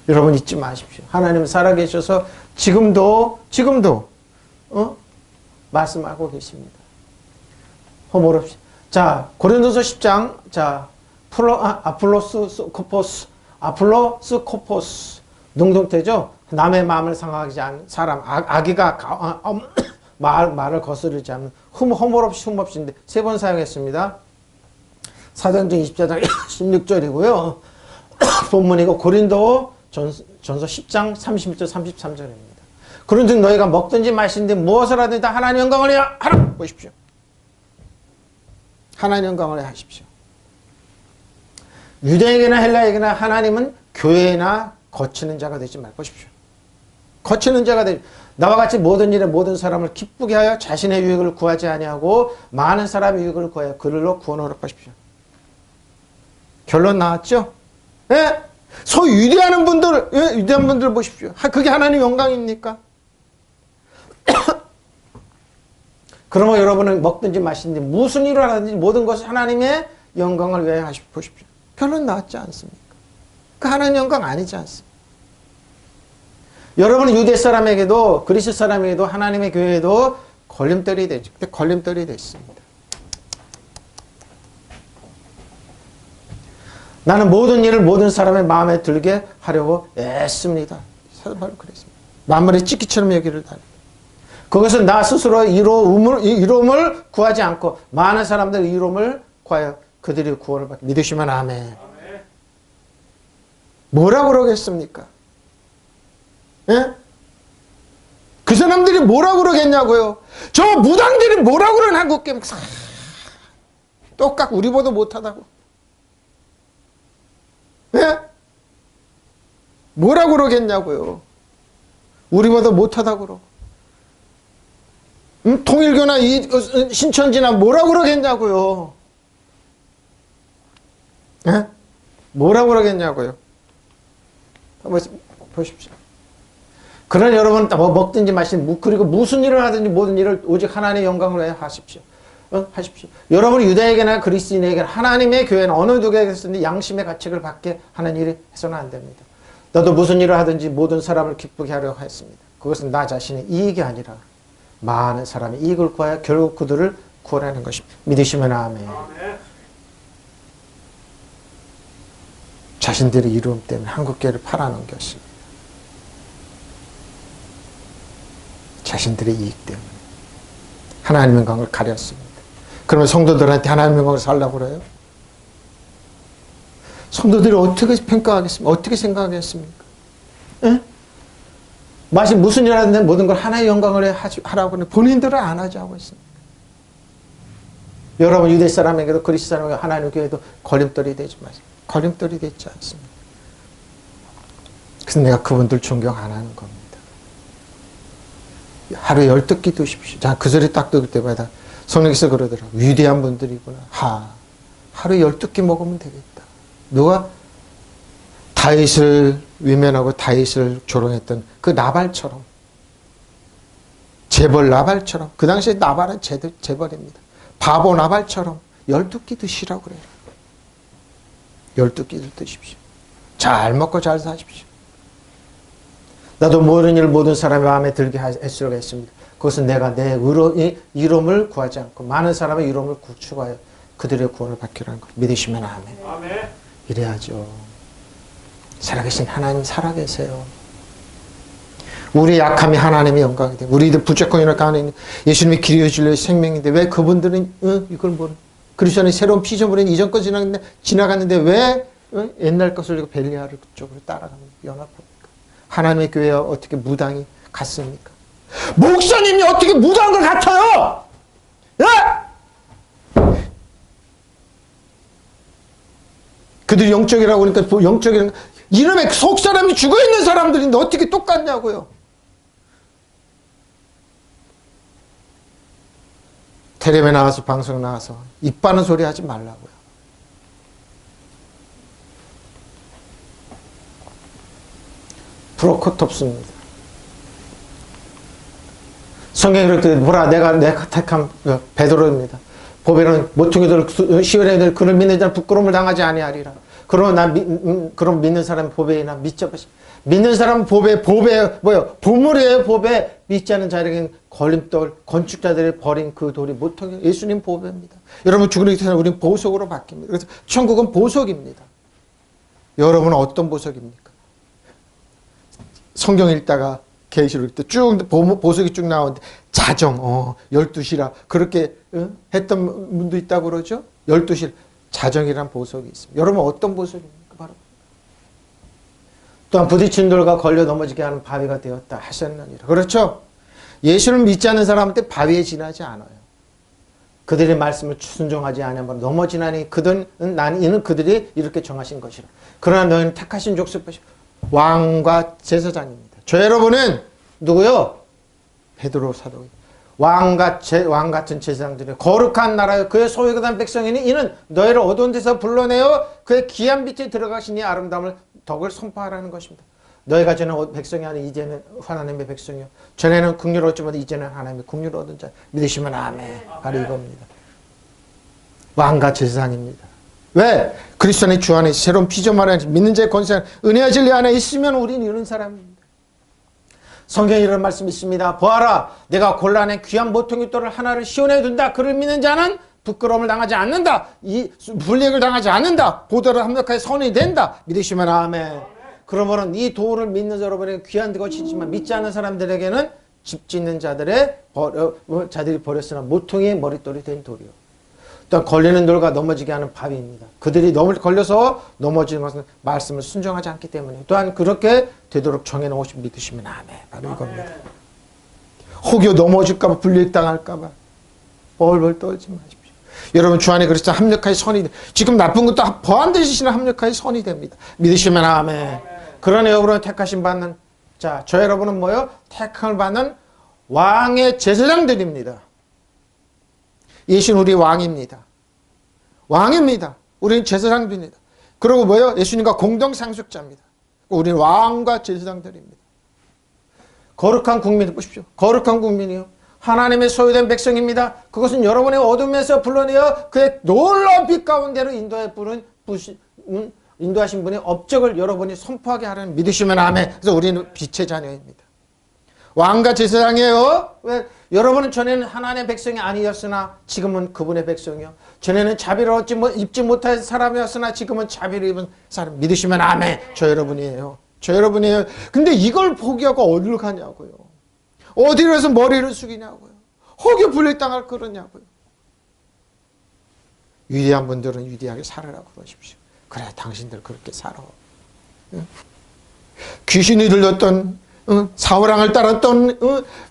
[SPEAKER 1] 여러분 잊지 마십시오. 하나님은 살아계셔서 지금도 말씀하고 계십니다. 허물없이. 자, 고린도서 10장. 자, 아폴로스 코포스. 능동태죠? 남의 마음을 상하지 않는 사람. 아기가 말을 거스르지 않는 허물없이인데 세 번 사용했습니다. 사도행전 24장 16절이고요. 본문이고 고린도 전서 10장 31절 33절입니다. 그런즉 너희가 먹든지 마시든지 무엇을 하든지 다 하나님 영광을 위하여 하라. 보십시오. 하나님 영광을 위하여 하십시오. 유대에게나 헬라에게나 하나님은 교회나 거치는 자가 되지 말고 보십시오. 거치는 자가 되지. 나와 같이 모든 일에 모든 사람을 기쁘게 하여 자신의 유익을 구하지 아니하고 많은 사람의 유익을 구하여 그들로 구원하라 하십시오. 결론 나왔죠? 예? 유대하는 분들, 예? 유대한 분들 보십시오. 그게 하나님 영광입니까? 그러면 여러분은 먹든지 마시든지 무슨 일을 하든지 모든 것을 하나님의 영광을 위하여 보십시오. 결론 나왔지 않습니까? 그 하나님 영광 아니지 않습니까? 여러분은 유대 사람에게도 그리스 사람에게도 하나님의 교회에도 걸림돌이 되죠. 걸림돌이 됐습니다. 나는 모든 일을 모든 사람의 마음에 들게 하려고 애씁니다. 바로 그랬습니다. 만물의 찢기처럼 여기를 달립니다. 그것은 나 스스로 이로움을 구하지 않고 많은 사람들의 이로움을 구하여 그들이 구원을 받게 믿으시면 아멘. 뭐라고 그러겠습니까? 예? 그 사람들이 뭐라고 그러겠냐고요. 저 무당들이 뭐라고 그러는 한국교회 똑같고 우리보다 못하다고. 예? 뭐라고 그러겠냐고요. 우리보다 못하다고 그러고. 통일교나 신천지나 뭐라고 그러겠냐고요. 예? 뭐라고 그러겠냐고요. 한번 보십시오. 그러나 여러분 먹든지 마시든지 그리고 무슨 일을 하든지 모든 일을 오직 하나님의 영광을 위하여 하십시오. 하십시오. 여러분 유대에게나 그리스인에게나 하나님의 교회는 어느 누구에게서든지 양심의 가책을 받게 하는 일이 해서는 안 됩니다. 너도 무슨 일을 하든지 모든 사람을 기쁘게 하려고 했습니다. 그것은 나 자신의 이익이 아니라 많은 사람의 이익을 구하여 결국 그들을 구원하는 것입니다. 믿으시면 아멘. 자신들의 이름 때문에 한국교회를 팔아넘겼습니다. 자신들의 이익 때문에 하나님의 영광을 가렸습니다. 그러면 성도들한테 하나님의 영광을 살라고 그래요? 성도들이 어떻게 평가하겠습니까? 어떻게 생각하겠습니까? 에? 마치 무슨 일 하는데 모든 걸 하나의 영광을 하라고 하는데 본인들은 안 하자고 했습니다. 여러분 유대 사람에게도 그리스 사람에게도 하나님의 교회도 걸림돌이 되지 마세요. 걸림돌이 되지 않습니다. 그래서 내가 그분들 존경 안 하는 겁니다. 하루에 12끼 드십시오. 자, 그 소리 딱 들을 때마다 성령께서 그러더라고요. 위대한 분들이구나. 하루에 12끼 먹으면 되겠다. 누가 다윗을 위면하고 다윗을 조롱했던 그 나발처럼, 재벌 나발처럼, 그 당시에 나발은 재벌입니다. 바보 나발처럼 12끼 드시라고 그래요. 12끼를 드십시오. 잘 먹고 잘 사십시오. 나도 모든 일 모든 사람의 마음에 들게 했으려고 했습니다. 그것은 내가 내 이름을 구하지 않고 많은 사람의 이름을 구축하여 그들의 구원을 받기라는 것. 믿으시면 아멘.
[SPEAKER 2] 아멘.
[SPEAKER 1] 이래야죠. 살아계신 하나님 살아계세요. 우리의 약함이 하나님의 영광이 돼. 우리들 부족한 가운데 있는 예수님이 길이요 진리요 생명인데 왜 그분들은 이걸 모르는 그리스도 안에 새로운 피조물인 이전 것 지나갔는데 왜 옛날 것을 벨리아를 그쪽으로 따라갑니까? 연합합니까? 하나님의 교회와 어떻게 무당이 같습니까? 목사님이 어떻게 무당한 것 같아요? 예? 그들이 영적이라고 그러니까 영적이라는 이놈의 속 사람이 죽어있는 사람들인데 어떻게 똑같냐고요. 텔레비에 나와서 방송 나와서 입 바는 소리 하지 말라고요. 프로코톱스입니다. 성경이 그렇게 보라 내가 택한 베드로입니다. 보배는 모퉁이들 시온에 그를 믿는 자는 부끄러움을 당하지 아니하리라. 그럼 그럼 믿는 사람 보배나 믿자. 믿는 사람 보배 뭐요? 보물이에요. 보배. 믿지 않는 자에게는 걸림돌, 건축자들이 버린 그 돌이 모퉁이 예수님 보배입니다. 여러분 죽는 게 우리는 보석으로 바뀝니다. 그래서 천국은 보석입니다. 여러분은 어떤 보석입니까? 성경 읽다가 계시록 때 쭉 보석이 쭉 나오는데 자정 12시라 그렇게 했던 분도 있다고 그러죠. 12시 자정이란 보석이 있습니다. 여러분 어떤 보석입니까? 바로 또한 부딪힌 돌과 걸려 넘어지게 하는 바위가 되었다 하셨느니라. 그렇죠? 예수를 믿지 않는 사람한테 바위에 지나지 않아요. 그들의 말씀을 순종하지 않으면 넘어지나니 이는 그들이 이렇게 정하신 것이라. 그러나 너희는 택하신 족속이시오. 왕과 제사장입니다. 저 여러분은 누구요? 베드로 사도. 왕 같은 제사장들이 거룩한 나라요 그의 소유가 된 백성이니 이는 너희를 어두운 데서 불러내어 그의 귀한 빛에 들어가시니 아름다움을 덕을 선포하라는 것입니다. 너희가 전에 백성이 아니 이제는 하나님의 백성이요 전에는 긍휼을 얻지 못해 이제는 하나님의 긍휼을 얻은 자. 믿으시면 아멘. 바로 이겁니다. 왕과 제사장입니다. 왜? 그리스도 안에 주 안에 새로운 피조물 안에 믿는 자의 권세 은혜와 진리 안에 있으면 우리는 이런 사람입니다. 성경에 이런 말씀이 있습니다. 보아라 내가 곤란해 귀한 모퉁이 돌을 하나를 시온에 둔다. 그를 믿는 자는 부끄러움을 당하지 않는다. 이 불이익을 당하지 않는다. 보도를 합력하여 선이 된다. 믿으시면 아멘. 그러면은 이 돌을 믿는 여러분에게 귀한 것이지만 믿지 않는 사람들에게는 집 짓는 자들이 버렸으나 모퉁이의 머릿돌이 된 돌이요. 또한 걸리는 돌과 넘어지게 하는 바위입니다. 그들이 걸려서 넘어지는 것은 말씀을 순종하지 않기 때문에 또한 그렇게 되도록 정해놓으신 믿으시면 아멘. 바로 이겁니다. 혹여 넘어질까봐 불리당할까봐 벌벌 떨지 마십시오. 여러분 주 안에 그리스도 합력하여 선이 지금 나쁜 것도 보완되시는 합력하여 선이 됩니다. 믿으시면 아멘. 그러나 여러분은 택하심 받는 저 여러분은 뭐요? 택함을 받는 왕의 제사장들입니다. 예수는 우리 왕입니다. 왕입니다. 우리는 제사장들입니다. 그리고 뭐요? 예수님과 공동상속자입니다. 우리는 왕과 제사장들입니다. 거룩한 국민 보십시오. 거룩한 국민이요. 하나님의 소유된 백성입니다. 그것은 여러분의 어둠에서 불러내어 그의 놀라운 빛 가운데로 인도하신 분의 업적을 여러분이 선포하게 하라는 믿으시면 아멘. 그래서 우리는 빛의 자녀입니다. 왕과 제사장이에요. 왜? 여러분은 전에는 하나님의 백성이 아니었으나 지금은 그분의 백성이요. 전에는 자비를 입지 못할 사람이었으나 지금은 자비를 입은 사람. 믿으시면 아멘. 저 여러분이에요. 저 여러분이에요. 근데 이걸 포기하고 어디로 가냐고요. 어디로서 머리를 숙이냐고요. 혹여 불릭당할 그러냐고요. 위대한 분들은 위대하게 살아라고 그러십시오. 그래, 당신들 그렇게 살아. 귀신이 들렸던 사울왕을 따랐던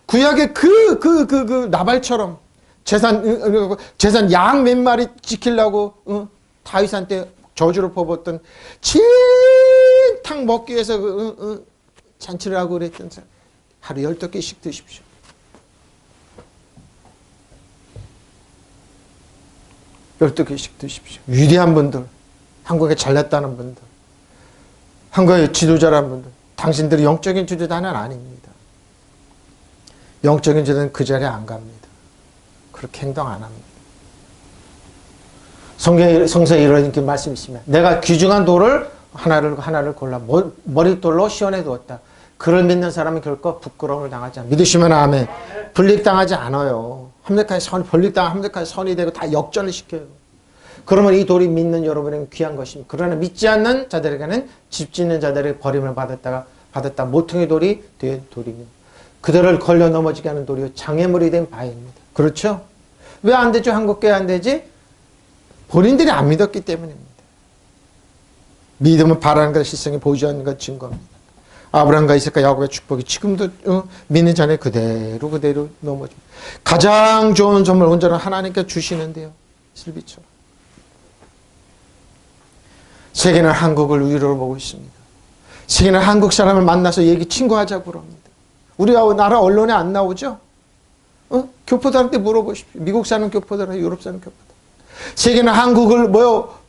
[SPEAKER 1] 구약의 그 나발처럼 재산 양 몇 마리 지키려고 다윗한테 저주를 퍼붓던 진탕 먹기 위해서 잔치를 하고 그랬던 사람, 하루 10개씩 드십시오. 드십시오. 위대한 분들, 한국에 잘났다는 분들, 한국의 지도자라는 분들, 당신들이 영적인 지도자는 아닙니다. 영적인 지도자는 그 자리에 안 갑니다. 그렇게 행동 안 합니다. 성서에 이런 말씀이 있습니다. 내가 귀중한 돌을 하나를 골라 머릿돌로 시원해 두었다. 그를 믿는 사람은 결코 부끄러움을 당하지 않아. 믿으시면 아멘. 분립당하지 않아요. 분립당한 선이 되고 다 역전을 시켜요. 그러면 이 돌이 믿는 여러분에게 귀한 것입니다. 그러나 믿지 않는 자들에게는 집 짓는 자들의 버림을 받았다. 모퉁이 돌이 된 돌이며 그들을 걸려 넘어지게 하는 돌이요 장애물이 된 바입니다. 그렇죠? 왜 안 되죠? 한국교회 안 되지? 본인들이 안 믿었기 때문입니다. 믿음은 바라는 것, 실성이 보이지 않는 것 증거입니다. 아브라함과 이삭과 야곱의 축복이 지금도 믿는 자네 그대로 넘어집니다. 가장 좋은 선물 온전한 하나님께 주시는데요. 실비처럼. 세계는 한국을 위로로 보고 있습니다. 세계는 한국 사람을 만나서 친구하자고 그럽니다. 우리 나라 언론에 안 나오죠? 교포들한테 물어보십시오. 미국 사는 교포들, 유럽 사는 교포들. 세계는 한국을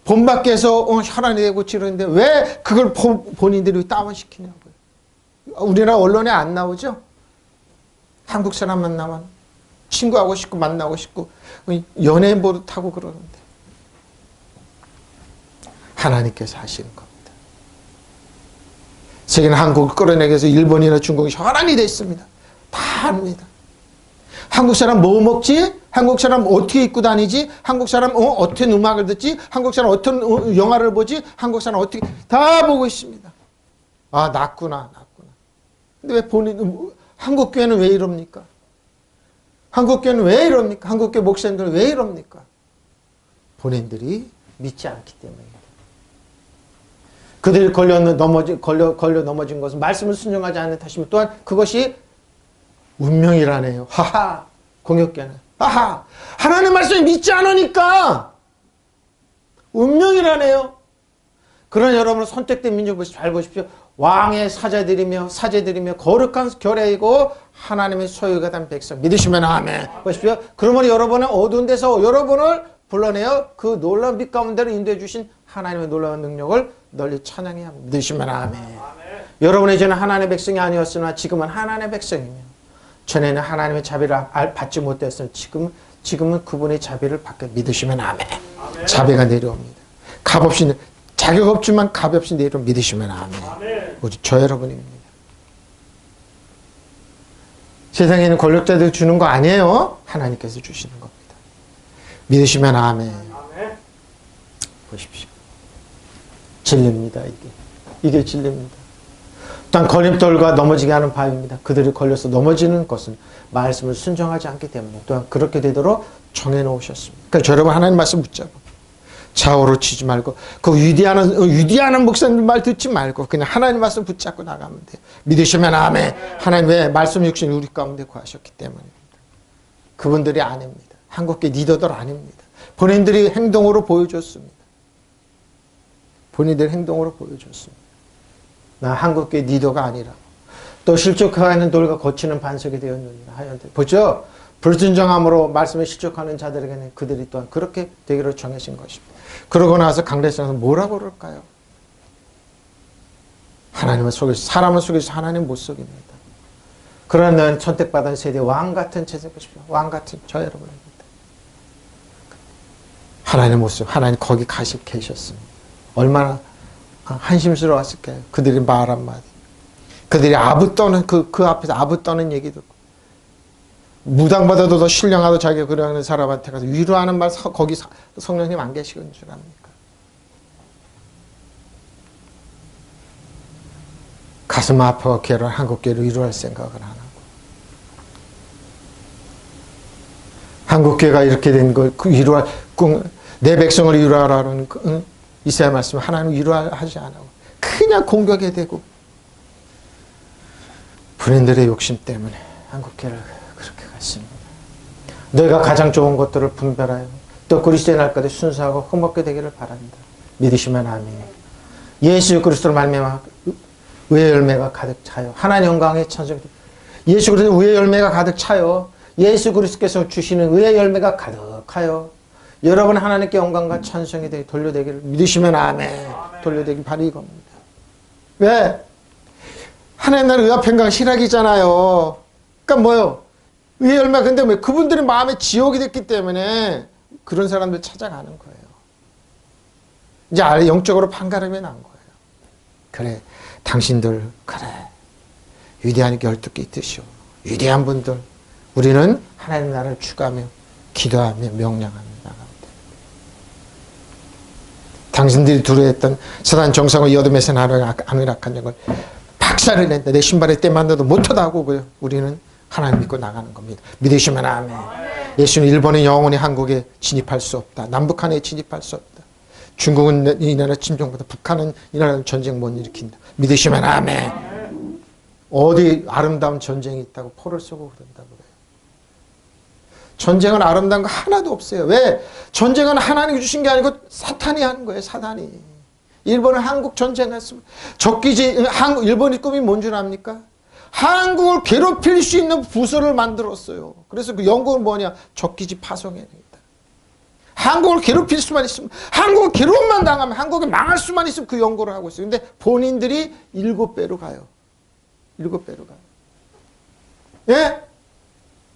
[SPEAKER 1] 본밖에서 혈안이 되고 지르는데 왜 그걸 본인들이 다운시키냐고요. 우리나라 언론에 안 나오죠? 한국 사람 만나면 친구하고 싶고 만나고 싶고 연예인 보도 타고 그러는데 하나님께서 하시는 겁니다. 세계는 한국을 끌어내기 위해서 일본이나 중국이 혈안이 됐습니다. 다 합니다. 한국 사람 뭐 먹지? 한국 사람 어떻게 입고 다니지? 한국 사람 어떤 음악을 듣지? 한국 사람 어떤 영화를 보지? 한국 사람 어떻게 다 보고 있습니다. 아, 낫구나. 근데 왜 한국 교회는 왜 이럽니까? 한국 교회는 왜 이럽니까? 한국 교회 목사님들은 왜 이럽니까? 본인들이 믿지 않기 때문입니다. 그들이 걸려 넘어진 것은 말씀을 순종하지 않는 탓이면 또한 그것이 운명이라네요. 하하. 공역교회는. 하하. 하나님 말씀을 믿지 않으니까 운명이라네요. 그런 여러분은 선택된 민족 잘 보십시오. 왕의 사제들이며 거룩한 결례이고 하나님의 소유가 된 백성. 믿으시면 아멘. 보십시오. 그러면 여러분은 어두운 데서 여러분을 불러내어 그 놀라운 빛 가운데로 인도해 주신 하나님의 놀라운 능력을 널리 찬양해야 합니다. 믿으시면 아멘. 여러분이 이제는 하나님의 백성이 아니었으나 지금은 하나님의 백성이며 전에는 하나님의 자비를 받지 못했으나 지금은 그분의 자비를 받게 믿으시면 아멘. 자비가 내려옵니다. 값없이 자격 없지만 값없이 내려오면 믿으시면 아멘. 오직 저 여러분입니다. 세상에는 권력자들 주는 거 아니에요. 하나님께서 주시는 겁니다. 믿으시면 아멘. 보십시오. 진리입니다. 이게 진리입니다. 또한 걸림돌과 넘어지게 하는 바위입니다. 그들이 걸려서 넘어지는 것은 말씀을 순종하지 않기 때문에 또한 그렇게 되도록 정해놓으셨습니다. 그러니까 여러분 하나님 말씀 붙잡고 좌우로 치지 말고 그 위대한 목사님 말 듣지 말고 그냥 하나님 말씀 붙잡고 나가면 돼요. 믿으시면 아멘. 하나님 왜 말씀 육신 우리 가운데 구하셨기 때문입니다. 그분들이 아닙니다. 한국계 리더들 아닙니다. 본인들이 행동으로 보여줬습니다. 본인들 행동으로 보여줬습니다. 나 한국계 리더가 아니라 또 실족하는 돌과 거치는 반석이 되었느니라 하였는데 보죠? 불순종함으로 말씀에 실족하는 자들에게는 그들이 또한 그렇게 되기로 정하신 것입니다. 그러고 나서 강대상에서 뭐라고 그럴까요? 하나님을 속이서 사람을 속이서 하나님 못 속입니다. 그러나 너는 선택받은 세대 왕같은 체제 보십시오. 왕같은 저 여러분입니다. 하나님 못 속여 하나님 거기 계셨습니다. 얼마나 한심스러웠을까요? 그들이 말 한마디. 그들이 아부 떠는 그 앞에서 아부 떠는 얘기 듣고 무당보다도 더 신령하고 자기가 그러는 사람한테 가서 위로하는 말 거기 성령님 안 계시는 줄 압니까? 가슴 아파가 괴로운 한국교회를 위로할 생각을 안 하고 한국교회가 이렇게 된 걸 위로할, 내 백성을 위로하라는 이사야 말씀 하나님 위로하지 않고 그냥 공격해 대고 불행들의 욕심 때문에 한국교회를 그렇게 갔습니다. 너희가 가장 좋은 것들을 분별하여 또 그리스도의 날까지 순수하고 흠없게 되기를 바란다. 믿으시면 아멘. 예수 그리스도로 말미암아 의의 열매가 가득 차요. 하나님 영광의 천성. 예수 그리스도 의의 열매가 가득 차요. 예수 그리스도께서 주시는 의의 열매가 가득하여 여러분 하나님께 영광과 찬송이 되게 돌려되기를 믿으시면 아멘. 돌려되기 바로 이겁니다. 왜? 하나님 나라의 의와 평강 실학이잖아요. 그러니까 뭐요? 의의 열매. 근데 왜? 그분들의 마음에 지옥이 됐기 때문에 그런 사람들 찾아가는 거예요. 이제 영적으로 판가름이 난 거예요. 그래, 당신들 그래 위대한 열두께 뜻이오. 위대한 분들 우리는 하나님 나라를 추구하며 기도하며 명령하며 나갑니다. 당신들이 두려워했던 사단 정상을 이 어둠에서 나를 악한 영을 박살을 낸다. 내 신발에 때만 놔도 못하다고 그래요. 우리는 하나님 믿고 나가는 겁니다. 믿으시면 아멘. 예수는 일본은 영원히 한국에 진입할 수 없다. 남북한에 진입할 수 없다. 중국은 이 나라 침종보다 북한은 이 나라는 전쟁 못 일으킨다. 믿으시면 아멘. 어디 아름다운 전쟁이 있다고 포를 쏘고 그런다고 그래요. 전쟁은 아름다운 거 하나도 없어요. 왜? 전쟁은 하나님이 주신 게 아니고 사탄이 하는 거예요. 사탄이. 일본은 한국 전쟁했습니다. 적기지 일본의 꿈이 뭔 줄 압니까? 한국을 괴롭힐 수 있는 부서를 만들었어요. 그래서 그 영국은 뭐냐? 적기지 파송해냅니다. 한국을 괴롭힐 수만 있으면, 한국을 괴롭만 당하면, 한국이 망할 수만 있으면 그 연구를 하고 있어요. 근데 본인들이 7배로 가요. 7배로 가요. 예?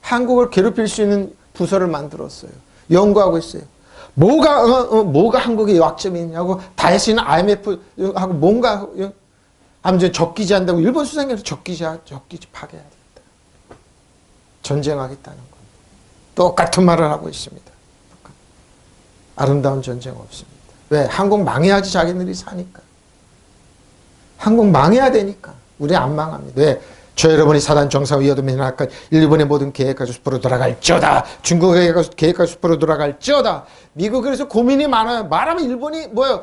[SPEAKER 1] 한국을 괴롭힐 수 있는 부서를 만들었어요. 연구하고 있어요. 뭐가 한국의 약점이 있냐고, 다 할 수 있는 IMF하고 뭔가, 아무튼 적기지 한다고, 일본 수상에서 적기지 파괴해야 된다. 전쟁하겠다는 겁니다. 똑같은 말을 하고 있습니다. 아름다운 전쟁 없습니다. 왜? 한국 망해야지 자기들이 사니까. 한국 망해야 되니까. 우리 안 망합니다. 왜? 저 여러분이 사단 정상 위어둠에 아까 일본의 모든 계획까지 숲으로 돌아갈지어다. 중국의 계획까지 숲으로 돌아갈지어다. 미국 그래서 고민이 많아요. 말하면 일본이 뭐예요?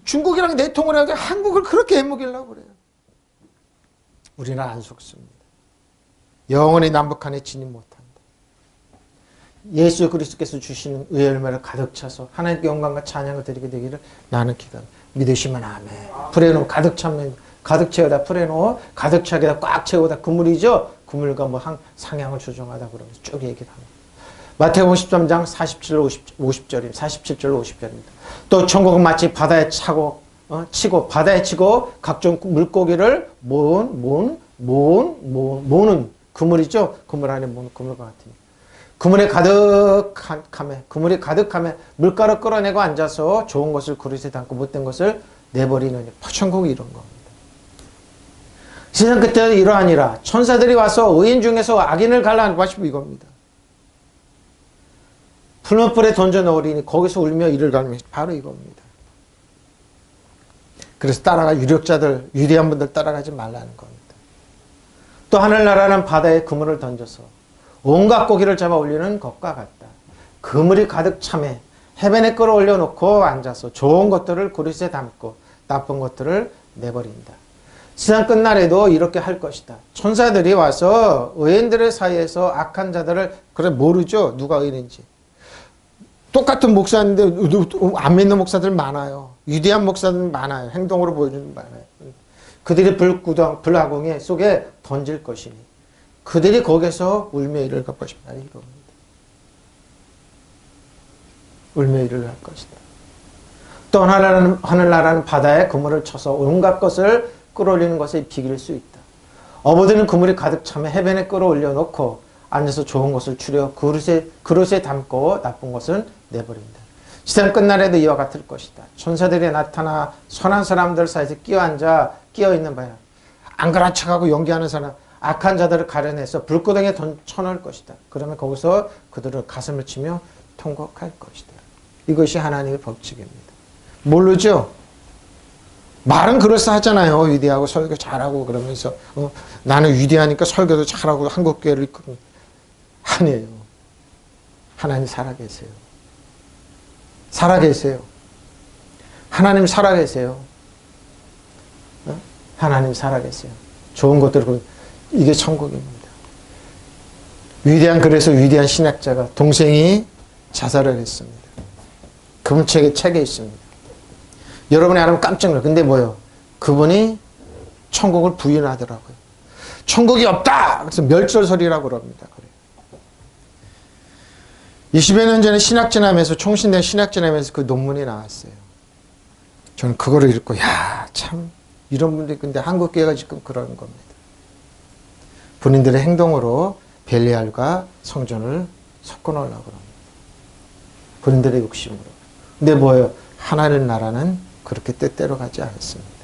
[SPEAKER 1] 중국이랑 내통을 하고 한국을 그렇게 해먹이려고 그래요. 우리는 안 속습니다. 영원히 남북한에 진입 못한다. 예수 그리스도께서 주시는 의의 열매를 가득 차서 하나님께 영광과 찬양을 드리게 되기를 나는 기도합니다. 믿으시면 아멘. 프레노 가득 차면 가득 채우다 프레노 가득 차게 꽉 채우다 그물이죠. 그물과 뭐 상향을 조정하다 그러면서 쭉 얘기를 합니다. 마태복음 13장 47절 50절입니다. 또 천국은 마치 바다에 치고 바다에 치고 각종 물고기를 모으는 그물이죠. 그물 안에 모으는 그물과 같으니 그물이 가득하며 물가로 끌어내고 앉아서 좋은 것을 그릇에 담고 못된 것을 내버리느니 천국이 이런 겁니다. 세상 끝에는 이러하니라. 천사들이 와서 의인 중에서 악인을 갈라놓고 하시고 이겁니다. 풀무불에 던져 넣으리니 거기서 울며 이를 갈며 바로 이겁니다. 그래서 유력자들, 위대한 분들 따라가지 말라는 겁니다. 또 하늘나라는 바다에 그물을 던져서 온갖 고기를 잡아 올리는 것과 같다. 그물이 가득 차매 해변에 끌어올려 놓고 앉아서 좋은 것들을 그릇에 담고 나쁜 것들을 내버린다. 세상 끝날에도 이렇게 할 것이다. 천사들이 와서 의인들의 사이에서 악한 자들을 그래 모르죠. 누가 의인인지. 똑같은 목사인데 안 믿는 목사들 많아요. 위대한 목사들 많아요. 행동으로 보여주는 많아요. 그들이 불화공에 속에 던질 것이니 그들이 거기서 울며 이를 갈 것이다. 이겁니다. 울며 이를 갈 것이다. 또 하늘나라는 바다에 그물을 쳐서 온갖 것을 끌어올리는 것에 비길 수 있다. 어부들은 그물이 가득 차면 해변에 끌어올려 놓고 앉아서 좋은 것을 추려 그릇에 담고 나쁜 것은 내버린다. 세상 끝날에도 이와 같을 것이다. 천사들이 나타나 선한 사람들 사이에서 끼어있는 바야. 안 그런 척하고 연기하는 사람, 악한 자들을 가려내서 불구덩이에 쳐넣을 것이다. 그러면 거기서 그들을 가슴을 치며 통곡할 것이다. 이것이 하나님의 법칙입니다. 모르죠? 말은 그럴싸하잖아요. 위대하고 설교 잘하고 그러면서 나는 위대하니까 설교도 잘하고 한국교회를 이끌고 아니에요. 하나님 살아계세요. 살아계세요. 하나님 살아계세요. 하나님 살아계세요. 좋은 것들을 이게 천국입니다. 그래서 위대한 신학자가 동생이 자살을 했습니다. 그분 책에 있습니다. 여러분이 알면 깜짝 놀라요. 근데 뭐요? 그분이 천국을 부인하더라고요. 천국이 없다! 그래서 멸절설이라고 그럽니다. 20여 년 전에 신학진함에서 총신된 신학진함에서 그 논문이 나왔어요. 저는 그거를 읽고 야, 참 이런 분들이 근데 한국교회가 지금 그런 겁니다. 본인들의 행동으로 벨리알과 성전을 섞어놓으려고 합니다. 본인들의 욕심으로. 근데 뭐예요? 하나님 나라는 그렇게 뜻대로 가지 않습니다.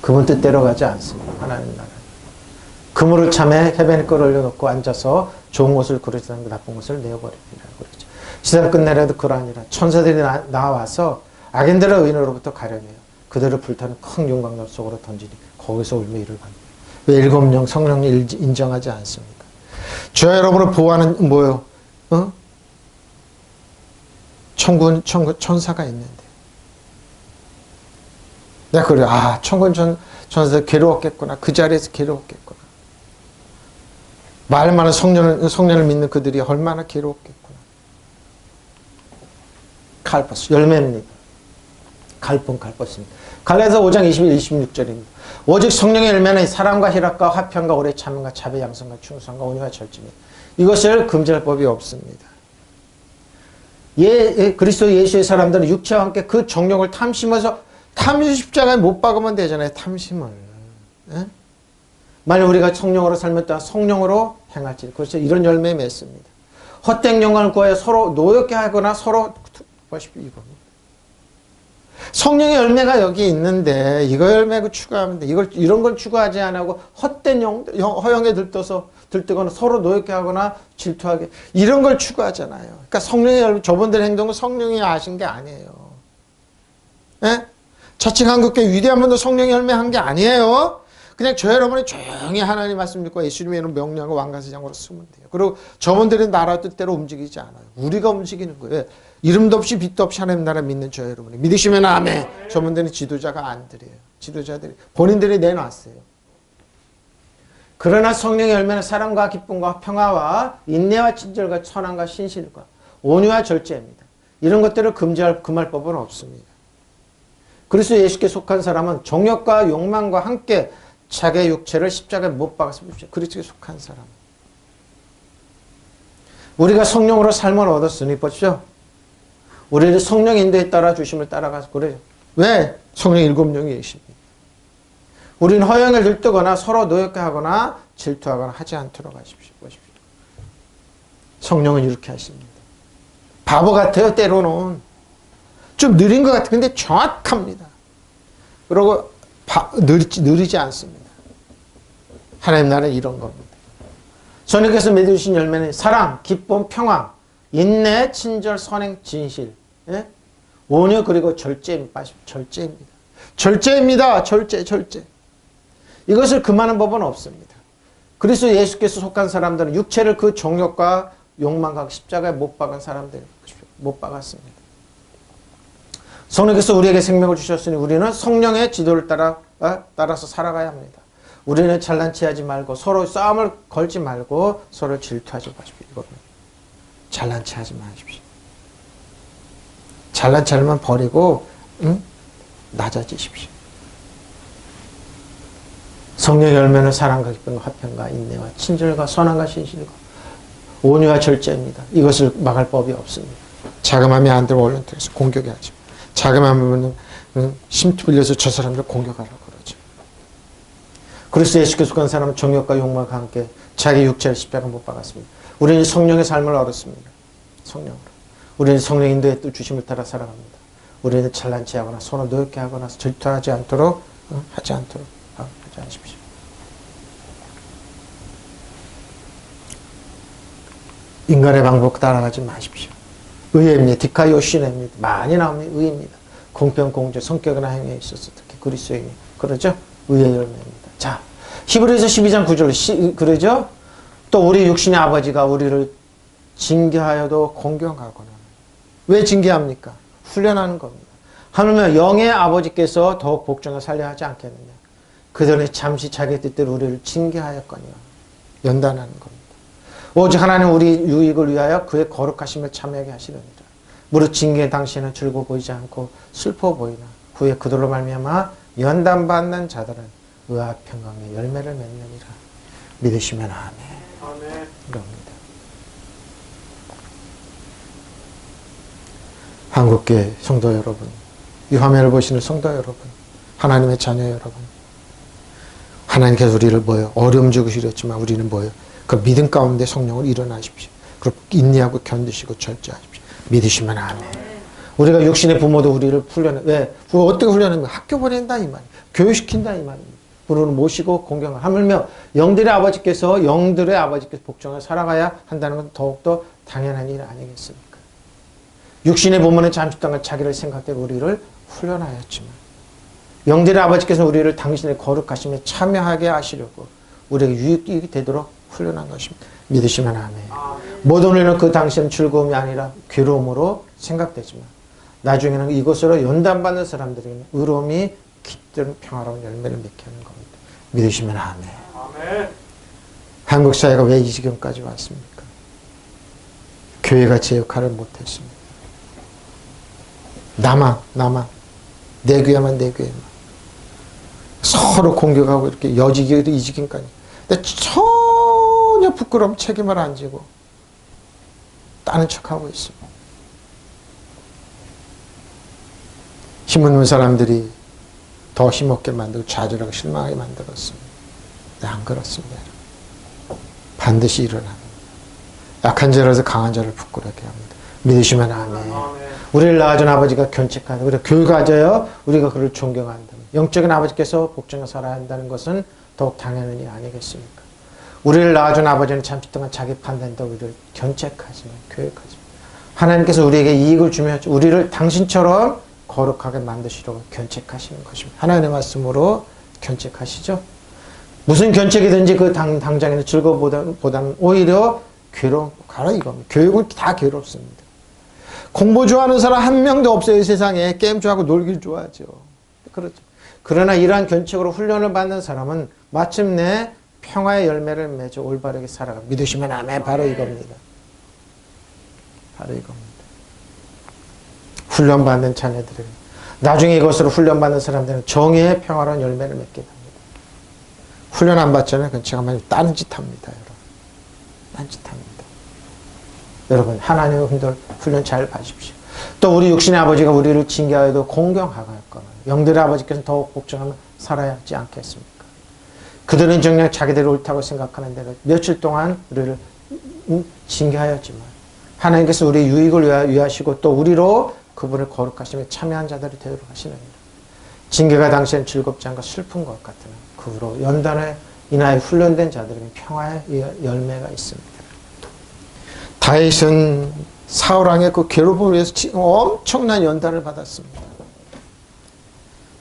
[SPEAKER 1] 그분 뜻대로 가지 않습니다. 하나님 나라. 그물을 참에 해변에 끌어올려놓고 앉아서 좋은 것을 그러지 않고 나쁜 것을 내어버립니다. 그렇죠. 시간 끝내려도 그러하니라. 천사들이 나와서 악인들의 의인으로부터 가려내요. 그들을 불타는 큰 용광로 속으로 던지니 거기서 울며 이를 갑니다. 왜 일곱 영 성령을 인정하지 않습니까? 저와 여러분을 보호하는 뭐예요? 천군 천사가 있는데. 내가 그래. 천군 천사들 괴로웠겠구나. 그 자리에서 괴로웠겠구나. 말 많은 성령을 믿는 그들이 얼마나 괴로웠겠구나. 칼포스 열매입니다. 갈pos입니다. 갈라디아서 5장 21, 26절입니다. 오직 성령의 열매는 사랑과 희락과 화평과 오래 참음과 자비 양성과 충성과 온유와 절제입니다. 이것을 금지할 법이 없습니다. 그리스도 예수의 사람들은 육체와 함께 그 정욕을 탐심해서 십자가에 못 박으면 되잖아요. 탐심을. 예? 만약 우리가 성령으로 살면 또한 성령으로 행할지. 그래서 이런 열매에 맺습니다. 헛된 영광을 구하여 서로 노엽게 하거나 서로 보십시오. 이겁니다. 성령의 열매가 여기 있는데 이거 열매고 추가하면 돼. 이런 걸 추가하지 안 하고 헛된 허영에 들뜨거나 서로 노엽게 하거나 질투하게 이런 걸 추구하잖아요. 그러니까 성령의 열매, 저분들의 행동은 성령이 하신 게 아니에요. 예? 자칭 한국교회 위대한 분도 성령의 열매 한 게 아니에요. 그냥 저 여러분이 조용히 하나님 말씀 듣고 예수님의 이름 명령하고 왕가세장으로 쓰면 돼요. 그리고 저분들이 나라 뜻대로 움직이지 않아요. 우리가 움직이는 거예요. 이름도 없이 빛도 없이 하나님 나라 믿는 저 여러분이 믿으시면 아멘. 저분들은 지도자가 안 드려요. 지도자들이 본인들이 내놨어요. 그러나 성령의 열매는 사랑과 기쁨과 평화와 인내와 친절과 선함과 신실과 온유와 절제입니다. 이런 것들을 금할 법은 없습니다. 그래서 예수께 속한 사람은 정욕과 욕망과 함께 자기의 육체를 십자가에 못 박아서 그리스도에 속한 사람. 우리가 성령으로 삶을 얻었으니 보십시오. 우리를 성령 인도에 따라 주심을 따라가서 그래요. 왜? 성령 일곱 명이 계십니다. 우리는 허영을 들뜨거나 서로 노엽게 하거나 질투하거나 하지 않도록 하십시오. 보십시오. 성령은 이렇게 하십니다. 바보 같아요. 때로는. 좀 느린 것 같아요. 근데 정확합니다. 그리고 느리지 않습니다. 하나님 나라는 이런 겁니다. 선생님께서 맺으신 열매는 사랑, 기쁨, 평화, 인내, 친절, 선행, 진실, 예? 온유 그리고 절제입니다. 절제입니다. 절제. 이것을 금하는 법은 없습니다. 그래서 예수께서 속한 사람들은 육체를 그 정욕과 욕망과 십자가에 못 박은 사람들 못 박았습니다. 성령께서 우리에게 생명을 주셨으니 우리는 성령의 지도를 따라서 살아가야 합니다. 우리는 잘난 체하지 말고 서로 싸움을 걸지 말고 서로 질투하지 마십시오. 이겁니다. 잘난 체하지 마십시오. 잘난 체만 버리고 낮아지십시오. 성령의 열매는 사랑과 기쁨과 화평과 인내와 친절과 선함과 신실과 온유와 절제입니다. 이것을 막을 법이 없습니다. 자금함이 안 들어 올려서 공격이 하죠. 자금하면 심투 빌려서 저 사람들 공격하라고 그러죠. 그래서 예수께 속한 사람은 정욕과 욕망과 함께 자기 육체를 십자가에 못 박았습니다. 우리는 성령의 삶을 얻었습니다. 성령으로. 우리는 성령 인도의 또 주심을 따라 살아갑니다. 우리는 잘난 체하거나 손을 노엽게 하거나 질투하지 않도록 하지 않으십시오. 인간의 방법 따라가지 마십시오. 의입니다. 디카요시네입니다. 많이 나옵니다. 의입니다. 공평, 공정, 성격이나 행위에 있어서 특히 그리스도인이 그러죠? 의의 열매입니다. 자, 히브리서 12장 9절 그러죠? 또 우리 육신의 아버지가 우리를 징계하여도 공경하거나. 왜 징계합니까? 훈련하는 겁니다. 하물며 영의 아버지께서 더욱 복종을 살려 하지 않겠느냐. 그전에 잠시 자기 뜻대로 우리를 징계하였거니와. 연단하는 겁니다. 오직 하나님 우리 유익을 위하여 그의 거룩하심을 참여하게 하시느니라. 무릇 징계 당시에는 즐거워 보이지 않고 슬퍼 보이나 후에 그들로 말미암아 연단받는 자들은 의와 평강의 열매를 맺느니라. 믿으시면 아멘. 그럽니다. 한국교회 성도 여러분, 이 화면을 보시는 성도 여러분, 하나님의 자녀 여러분, 하나님께서 우리를 뭐예요? 어려움 주시렸지만 우리는 뭐예요? 그 믿음 가운데 성령을 일어나십시오. 그리고 인내하고 견디시고 절제하십시오. 믿으시면 아멘. 우리가 육신의 부모도 우리를 훈련해. 왜? 어떻게 훈련하면 학교 보낸다 이 말이에요. 교육시킨다 이 말입니다. 부모를 모시고 공경을 하물며 영들의 아버지께서 복종을 살아가야 한다는 건 더욱더 당연한 일 아니겠습니까? 육신의 부모는 잠시 동안 자기를 생각대로 우리를 훈련하였지만 영들의 아버지께서 우리를 당신의 거룩하심에 참여하게 하시려고 우리에게 유익이 되도록 훈련한 것입니다. 믿으시면 아멘. 모든 우리는 그 당시에는 즐거움이 아니라 괴로움으로 생각되지만 나중에는 이것으로 연단받는 사람들에게는 의로움이 깃든 평화로운 열매를 맺게 하는 겁니다. 믿으시면 아멘. 한국 사회가 왜 이 지경까지 왔습니까? 교회가 제 역할을 못했습니다. 나만 내 교회만 서로 공격하고 이렇게 여지기도 이지긴까지. 근데 전혀 부끄러움 책임을 안 지고 따는 척하고 있습니다. 힘없는 사람들이 더 힘없게 만들고 좌절하고 실망하게 만들었습니다. 네, 안 그렇습니다. 반드시 일어납니다. 약한 자라서 강한 자를 부끄럽게 합니다. 믿으시면 아멘. 우리를 낳아준 아버지가 견책하는, 우리가 교육하자여 우리가 그를 존경한다. 영적인 아버지께서 복종을 살아야 한다는 것은 더욱 당연한 일이 아니겠습니까? 우리를 낳아준 아버지는 잠시 동안 자기 판단대로 우리를 견책하지만, 교육하지만 하나님께서 우리에게 이익을 주며 우리를 당신처럼 거룩하게 만드시려고 견책하시는 것입니다. 하나님의 말씀으로 견책하시죠. 무슨 견책이든지 그 당장에는 즐거움보다는 오히려 괴로운, 가라 이겁니다. 교육은 다 괴롭습니다. 공부 좋아하는 사람 한 명도 없어요. 이 세상에. 게임 좋아하고 놀길 좋아하죠. 그렇죠. 그러나 이러한 견책으로 훈련을 받는 사람은 마침내 평화의 열매를 맺어 올바르게 살아가. 믿으시면 아멘. 바로 이겁니다. 바로 이겁니다. 훈련받는 자녀들에게 나중에 이것으로 훈련받는 사람들은 정의의 평화로운 열매를 맺게 됩니다. 훈련 안 받잖아요. 그건 제가 많이 딴짓합니다. 여러분. 딴짓합니다. 여러분 하나님의 훈련 잘 받으십시오. 또 우리 육신의 아버지가 우리를 징계하여도 공경하거나 영들의 아버지께서는 더욱 복종하며 살아야 하지 않겠습니까? 그들은 정녕 자기들이 옳다고 생각하는 대로 며칠 동안 우리를 징계하였지만 하나님께서 우리의 유익을 위하시고 또 우리로 그분을 거룩하심에 참여한 자들이 되도록 하시느니라. 징계가 당시엔 즐겁지 않고 슬픈 것 같으나 그 후로 연단에 인하여 훈련된 자들에게 평화의 열매가 있습니다. 다윗은 사울왕의 그 괴롭힘을 위해서 엄청난 연단을 받았습니다.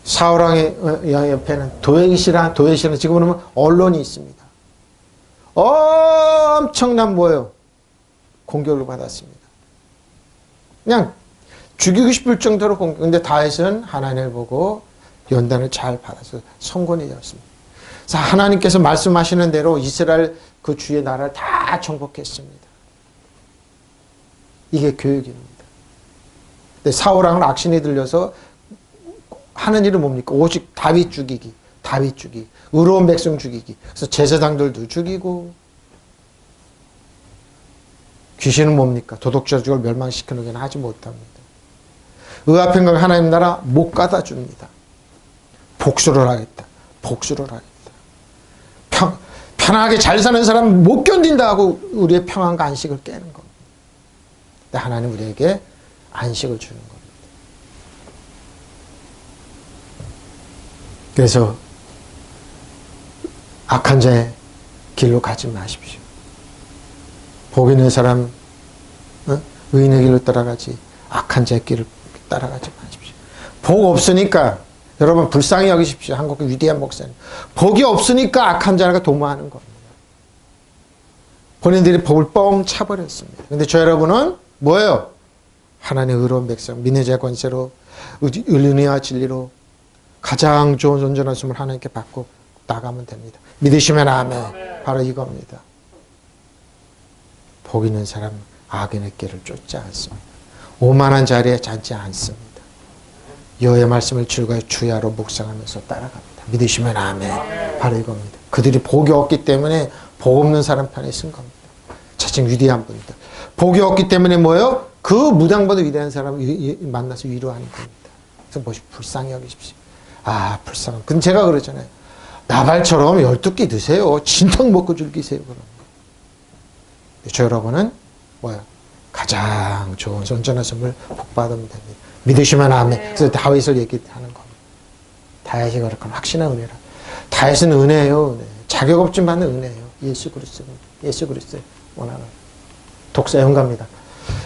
[SPEAKER 1] 사울왕의 옆에는 도외시라는 지금 보면 언론이 있습니다. 엄청난 뭐예요? 공격을 받았습니다. 그냥 죽이고 싶을 정도로 공격. 근데 다윗은 하나님을 보고 연단을 잘 받아서 성공이 되었습니다. 자, 하나님께서 말씀하시는 대로 이스라엘 그 주의 나라를 다 정복했습니다. 이게 교육입니다. 근데 사울왕은 악신이 들려서 하는 일은 뭡니까? 오직 다윗 죽이기. 의로운 백성 죽이기. 그래서 제사장들도 죽이고 귀신은 뭡니까? 도덕자족을 멸망시키는 게 하지 못합니다. 의아평강 하나님 나라 못 가다 줍니다. 복수를 하겠다. 편하게 잘 사는 사람 못 견딘다 하고 우리의 평안과 안식을 깨는 겁니다. 근데 하나님 우리에게 안식을 주는 겁니다. 그래서 악한 자의 길로 가지 마십시오. 복 있는 사람, 의인의 길로 따라가지 악한 자의 길을 따라가지 마십시오. 복 없으니까 여러분 불쌍히 여기십시오. 한국의 위대한 목사님. 복이 없으니까 악한 자가 도모하는 겁니다. 본인들이 복을 뻥 차버렸습니다. 근데 저 여러분은 뭐예요? 하나님의 의로운 백성, 믿는 자의 권세로 은혜와 진리로 가장 좋은 온전한 숨을 하나님께 받고 나가면 됩니다. 믿으시면 아멘. 바로 이겁니다. 복 있는 사람은 악인의 길을 쫓지 않습니다. 오만한 자리에 앉지 않습니다. 여호와의 말씀을 즐거이 주야로 묵상하면서 따라갑니다. 믿으시면 아멘. 바로 이겁니다. 그들이 복이 없기 때문에 복 없는 사람 편에 쓴 겁니다. 자칭 위대한 분들. 복이 없기 때문에 뭐예요? 그 무당보다 위대한 사람을 만나서 위로하는 겁니다. 그래서 보십시오. 불쌍히 여기십시오. 아, 불쌍한. 근데 제가 그러잖아요. 나발처럼 12끼 드세요. 진탕 먹고 즐기세요. 그럼. 저 여러분은 뭐야? 가장 좋은 온전한 선물 복 받으면 됩니다. 믿으시면 아멘. 그래서 다윗을 얘기하는 겁니다. 다윗이 그렇게 확신한 은혜라. 다윗은 은혜예요. 은혜. 자격 없이 받는 은혜예요. 예수 그리스도입니다. 예수 그리스도 원하는 독사 영광입니다.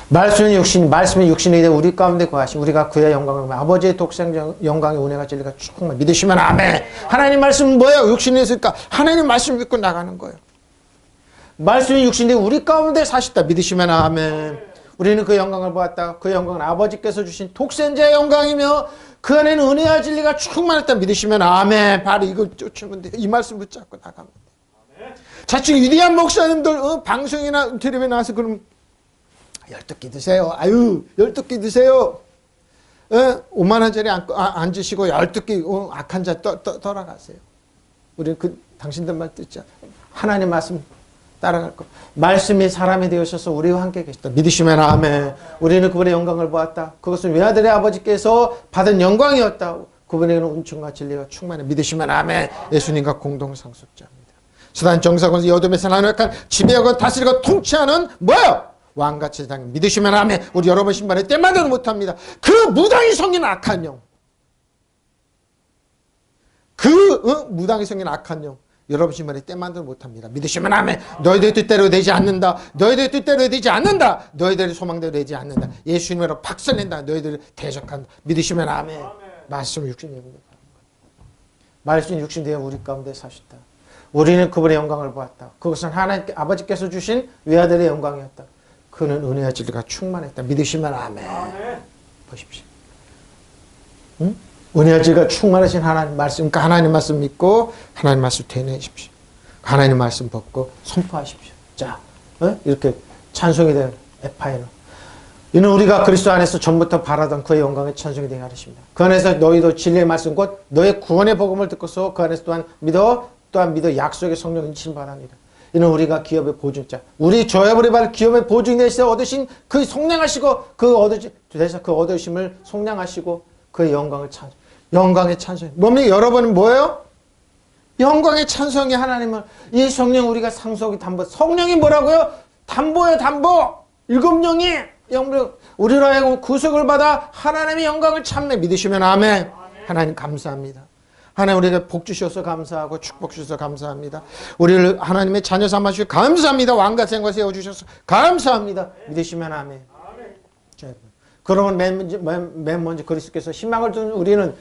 [SPEAKER 1] 말씀이 육신이 되어 우리 가운데 거하시 우리가 그의 영광을 아버지의 독생 영광의 은혜가 진리가 충만 믿으시면 아멘. 하나님 말씀은 뭐예요? 육신이 있으니까 하나님 말씀 믿고 나가는 거예요. 말씀이 육신이 되어 우리 가운데 사셨다 믿으시면 아멘. 우리는 그 영광을 보았다. 그 영광은 아버지께서 주신 독생자의 영광이며 그 안에는 은혜와 진리가 충만했다 믿으시면 아멘. 바로 이걸 쫓으면 돼요. 이 말씀 붙잡고 나가면 돼요. 자칭 위대한 목사님들 방송이나 텔레비에 나와서 그럼 12끼 드세요. 아유 12끼 드세요. 5만 원짜리 앉으시고 12끼 악한 자 떠나가세요. 우리는 당신들만 듣자. 하나님 말씀 따라갈 것. 말씀이 사람이 되어셔서 우리와 함께 계시다. 믿으시면 아멘. 우리는 그분의 영광을 보았다. 그것은 외아들의 아버지께서 받은 영광이었다. 그분에게는 은총과 진리가 충만해. 믿으시면 아멘. 예수님과 공동상속자입니다. 수단 정사권 여돔에서 나누약한 지배하고 다스리고 통치하는 뭐예요? 왕같이 당 믿으시면 아멘. 우리 여러분 신발에 때마다 못합니다. 그 무당이 성인 악한 영. 무당이 성인 악한 영. 여러분 신발에 때만도 못합니다. 믿으시면 아멘. 너희들 뜻대로 되지 않는다. 너희들 뜻대로 되지 않는다. 너희들의 소망대로 되지 않는다. 예수님으로 박살낸다. 너희들을 대적한다. 믿으시면 아멘. 말씀 육신입니다. 말씀 육신 되어 우리 가운데 사셨다. 우리는 그분의 영광을 보았다. 그것은 하나님께 아버지께서 주신 외아들의 영광이었다. 그는 은혜와 진리가 충만했다. 믿으시면 아멘. 보십시오. 응? 은혜와 진리가 충만하신 하나님 말씀, 그러니까 하나님 말씀 믿고 하나님 말씀 되뇌십시오. 하나님 말씀 벗고 선포하십시오. 자, 이렇게 찬송이 된 에파이너. 이는 우리가 그리스도 안에서 전부터 바라던 그의 영광의 찬송이 되게 하십니다. 그 안에서 너희도 진리의 말씀 곧 너의 구원의 복음을 듣고서 그 안에서 또한 믿어 약속의 성령 인치를 받았느니라. 이는 우리가 기업의 보증자, 우리 저야부리 받을 기업의 보증 내시서 얻으신 그 속량하시고 그 얻으심을 속량하시고 그의 영광을 영광의 찬송. 뭡니까? 여러분은 뭐예요? 영광의 찬송이 하나님을 이 성령 우리가 상속이 담보. 성령이 뭐라고요? 담보예요, 담보. 일곱 영이 우리로 하여금 구속을 받아 하나님의 영광을 참내 믿으시면 아멘. 하나님 감사합니다. 하나님 우리에게 복 주셔서 감사하고 축복 주셔서 감사합니다. 우리를 하나님의 자녀 삼아주셔서 감사합니다. 왕과 생과 세워주셔서 감사합니다. 믿으시면 아멘. 그러면 맨 먼저 그리스도께서 희망을 둔 우리는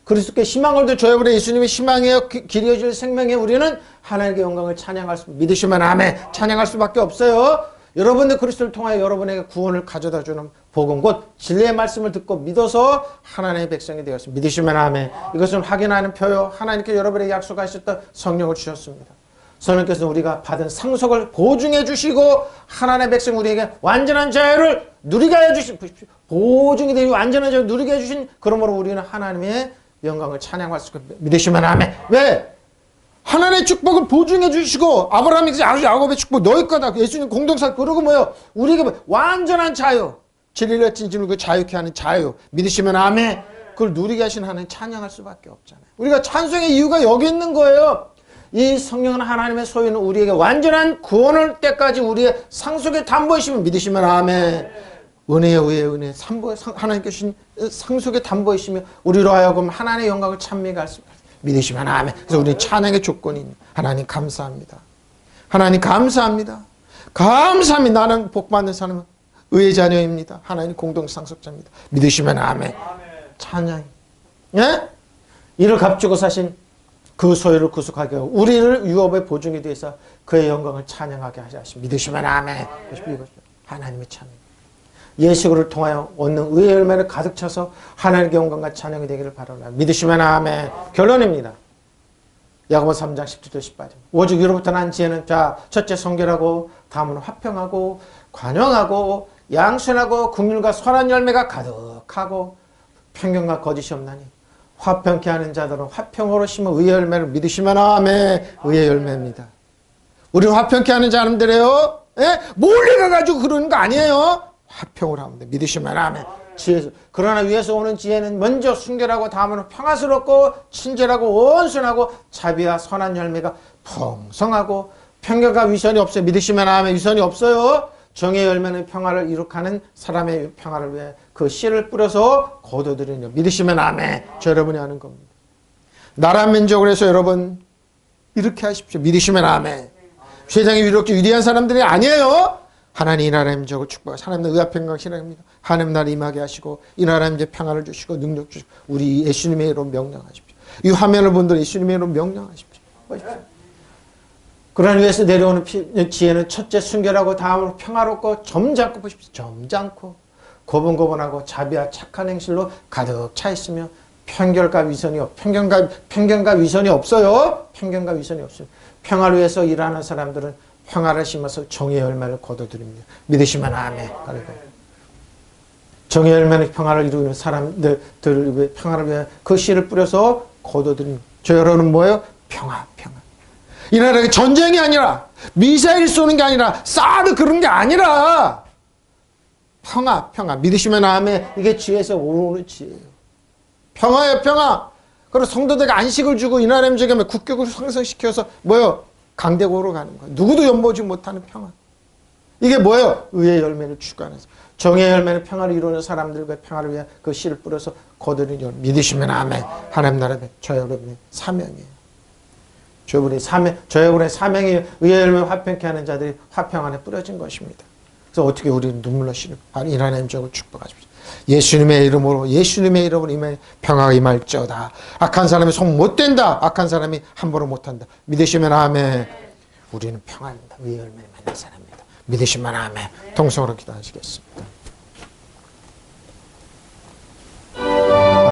[SPEAKER 1] 그리스도께 희망을 둔 저희들의 예수님의 희망이여 길이어 줄 생명에 우리는 하나님의 영광을 찬양할 수 믿으시면 아멘. 찬양할 수밖에 없어요. 여러분들 그리스도를 통하여 여러분에게 구원을 가져다 주는 복음 곧 진리의 말씀을 듣고 믿어서 하나님의 백성이 되었습니다. 믿으시면 아멘. 이것은 확인하는 표요. 하나님께 여러분에게 약속하셨던 성령을 주셨습니다. 성령께서 우리가 받은 상속을 보증해 주시고 하나님의 백성 우리에게 완전한 자유를 누리게 해주신 보증이 되고 완전한 자유를 누리게 해주신 그러므로 우리는 하나님의 영광을 찬양할 수 있습니다. 믿으시면 아멘. 왜? 하나님의 축복을 보증해 주시고 아브라함이 야곱의 축복 너희 거다. 예수님 공동사 그러고 뭐요? 우리에게 완전한 자유. 진리를 진진을 자유케 하는 자유. 믿으시면 아멘. 그걸 누리게 하신 하나님 찬양할 수밖에 없잖아요. 우리가 찬송의 이유가 여기 있는 거예요. 이 성령은 하나님의 소유는 우리에게 완전한 구원을 때까지 우리의 상속의 담보이시면 믿으시면 아멘. 은혜의 은혜 하나님께 주신 상속의 담보이시며 우리로 하여금 하나님의 영광을 찬미하게 할 수 있습니다. 믿으시면 아멘. 그래서 우리는 찬양의 조건인 하나님 감사합니다. 하나님 감사합니다. 감사합니다. 나는 복받는 사람은 의의 자녀입니다. 하나님 공동상속자입니다. 믿으시면 아멘. 찬양. 예? 이를 값주고 사신 그 소유를 구속하게 하고 우리를 유업의 보증이 되어서 그의 영광을 찬양하게 하시 믿으시면 아멘. 이것이 하나님의 참 예식을 통하여 얻는 의의 열매를 가득 차서 하나님의 영광과 찬양이 되기를 바랍니다. 믿으시면 아멘. 결론입니다. 야고보서 3장 17절 18절. 오직 위로부터 난 지혜는 자 첫째 성결하고 다음은 화평하고 관용하고 양순하고 긍휼과 선한 열매가 가득하고 편견과 거짓이 없나니 화평케 하는 자들은 화평으로 심어 의의 열매를 믿으시면 아멘. 의의 열매입니다. 우리는 화평케 하는 사람들이에요. 예? 몰려가가지고 그러는 거 아니에요. 화평을 하면 돼. 믿으시면 아멘. 지혜서. 그러나 위에서 오는 지혜는 먼저 순결하고 다음은 평화스럽고 친절하고 온순하고 자비와 선한 열매가 풍성하고 편견과 위선이 없어요. 믿으시면 아멘. 위선이 없어요. 정의 열매는 평화를 이룩하는 사람의 평화를 위해 그 씨를 뿌려서 거둬들이는 믿으시면 아멘. 저 여러분이 하는 겁니다. 나라 민족을 해서 여러분 이렇게 하십시오. 믿으시면 아멘. 세상에 이렇게 위대한 사람들이 아니에요. 하나님 이 나라 민족을 축복하시고 하나님의 의와 평강 실행합니다. 하나님 나라 임하게 하시고 이 나라 이제 평화를 주시고 능력 주시고 우리 예수님의 이름 명령하십시오. 이 화면을 본들 예수님의 이름 명령하십시오. 그러나 위에서 내려오는 지혜는 첫째 순결하고 다음으로 평화롭고 점잖고 보십시오. 점잖고 고분고분하고 자비와 착한 행실로 가득 차 있으며 편견과 위선이 없어요. 편견과 위선이 없어요. 평화를 위해서 일하는 사람들은 평화를 심어서 정의의 열매를 거둬들입니다. 믿으시면 아멘. 정의의 열매는 평화를 이루는 사람들을 위해 평화를 위해 그 씨를 뿌려서 거둬들입니다. 저 여러분은 뭐예요? 평화. 이 나라가 전쟁이 아니라 미사일 쏘는 게 아니라 사드 그런 게 아니라 평화. 믿으시면 아멘. 이게 지혜에서 오는 지혜예요. 평화예요, 평화. 그리고 성도들에게 안식을 주고 이 나라 민족에 국격을 상승시켜서 뭐예요? 강대국으로 가는 거예요. 누구도 엿보지 못하는 평화. 이게 뭐예요? 의의 열매를 추구하는 정의의 열매는 평화를 이루는 사람들과 평화를 위해 그 씨를 뿌려서 거두는 열. 믿으시면 아멘. 하나님 나라의 저 여러분의 사명이에요. 저 여러분의 사명이 의의 열매 화평케 하는 자들이 화평 안에 뿌려진 것입니다. 그래서 어떻게 우리는 눈물로 쉬는 이 나라의 민족을 축복하십시오. 예수님의 이름으로 임해 평화가 임할지어다. 악한 사람이 속 못된다. 악한 사람이 함부로 못한다. 믿으시면 아멘. 우리는 평화입니다. 의의 열매 맺는 사람입니다. 믿으시면 아멘. 통성으로 기도하시겠습니다.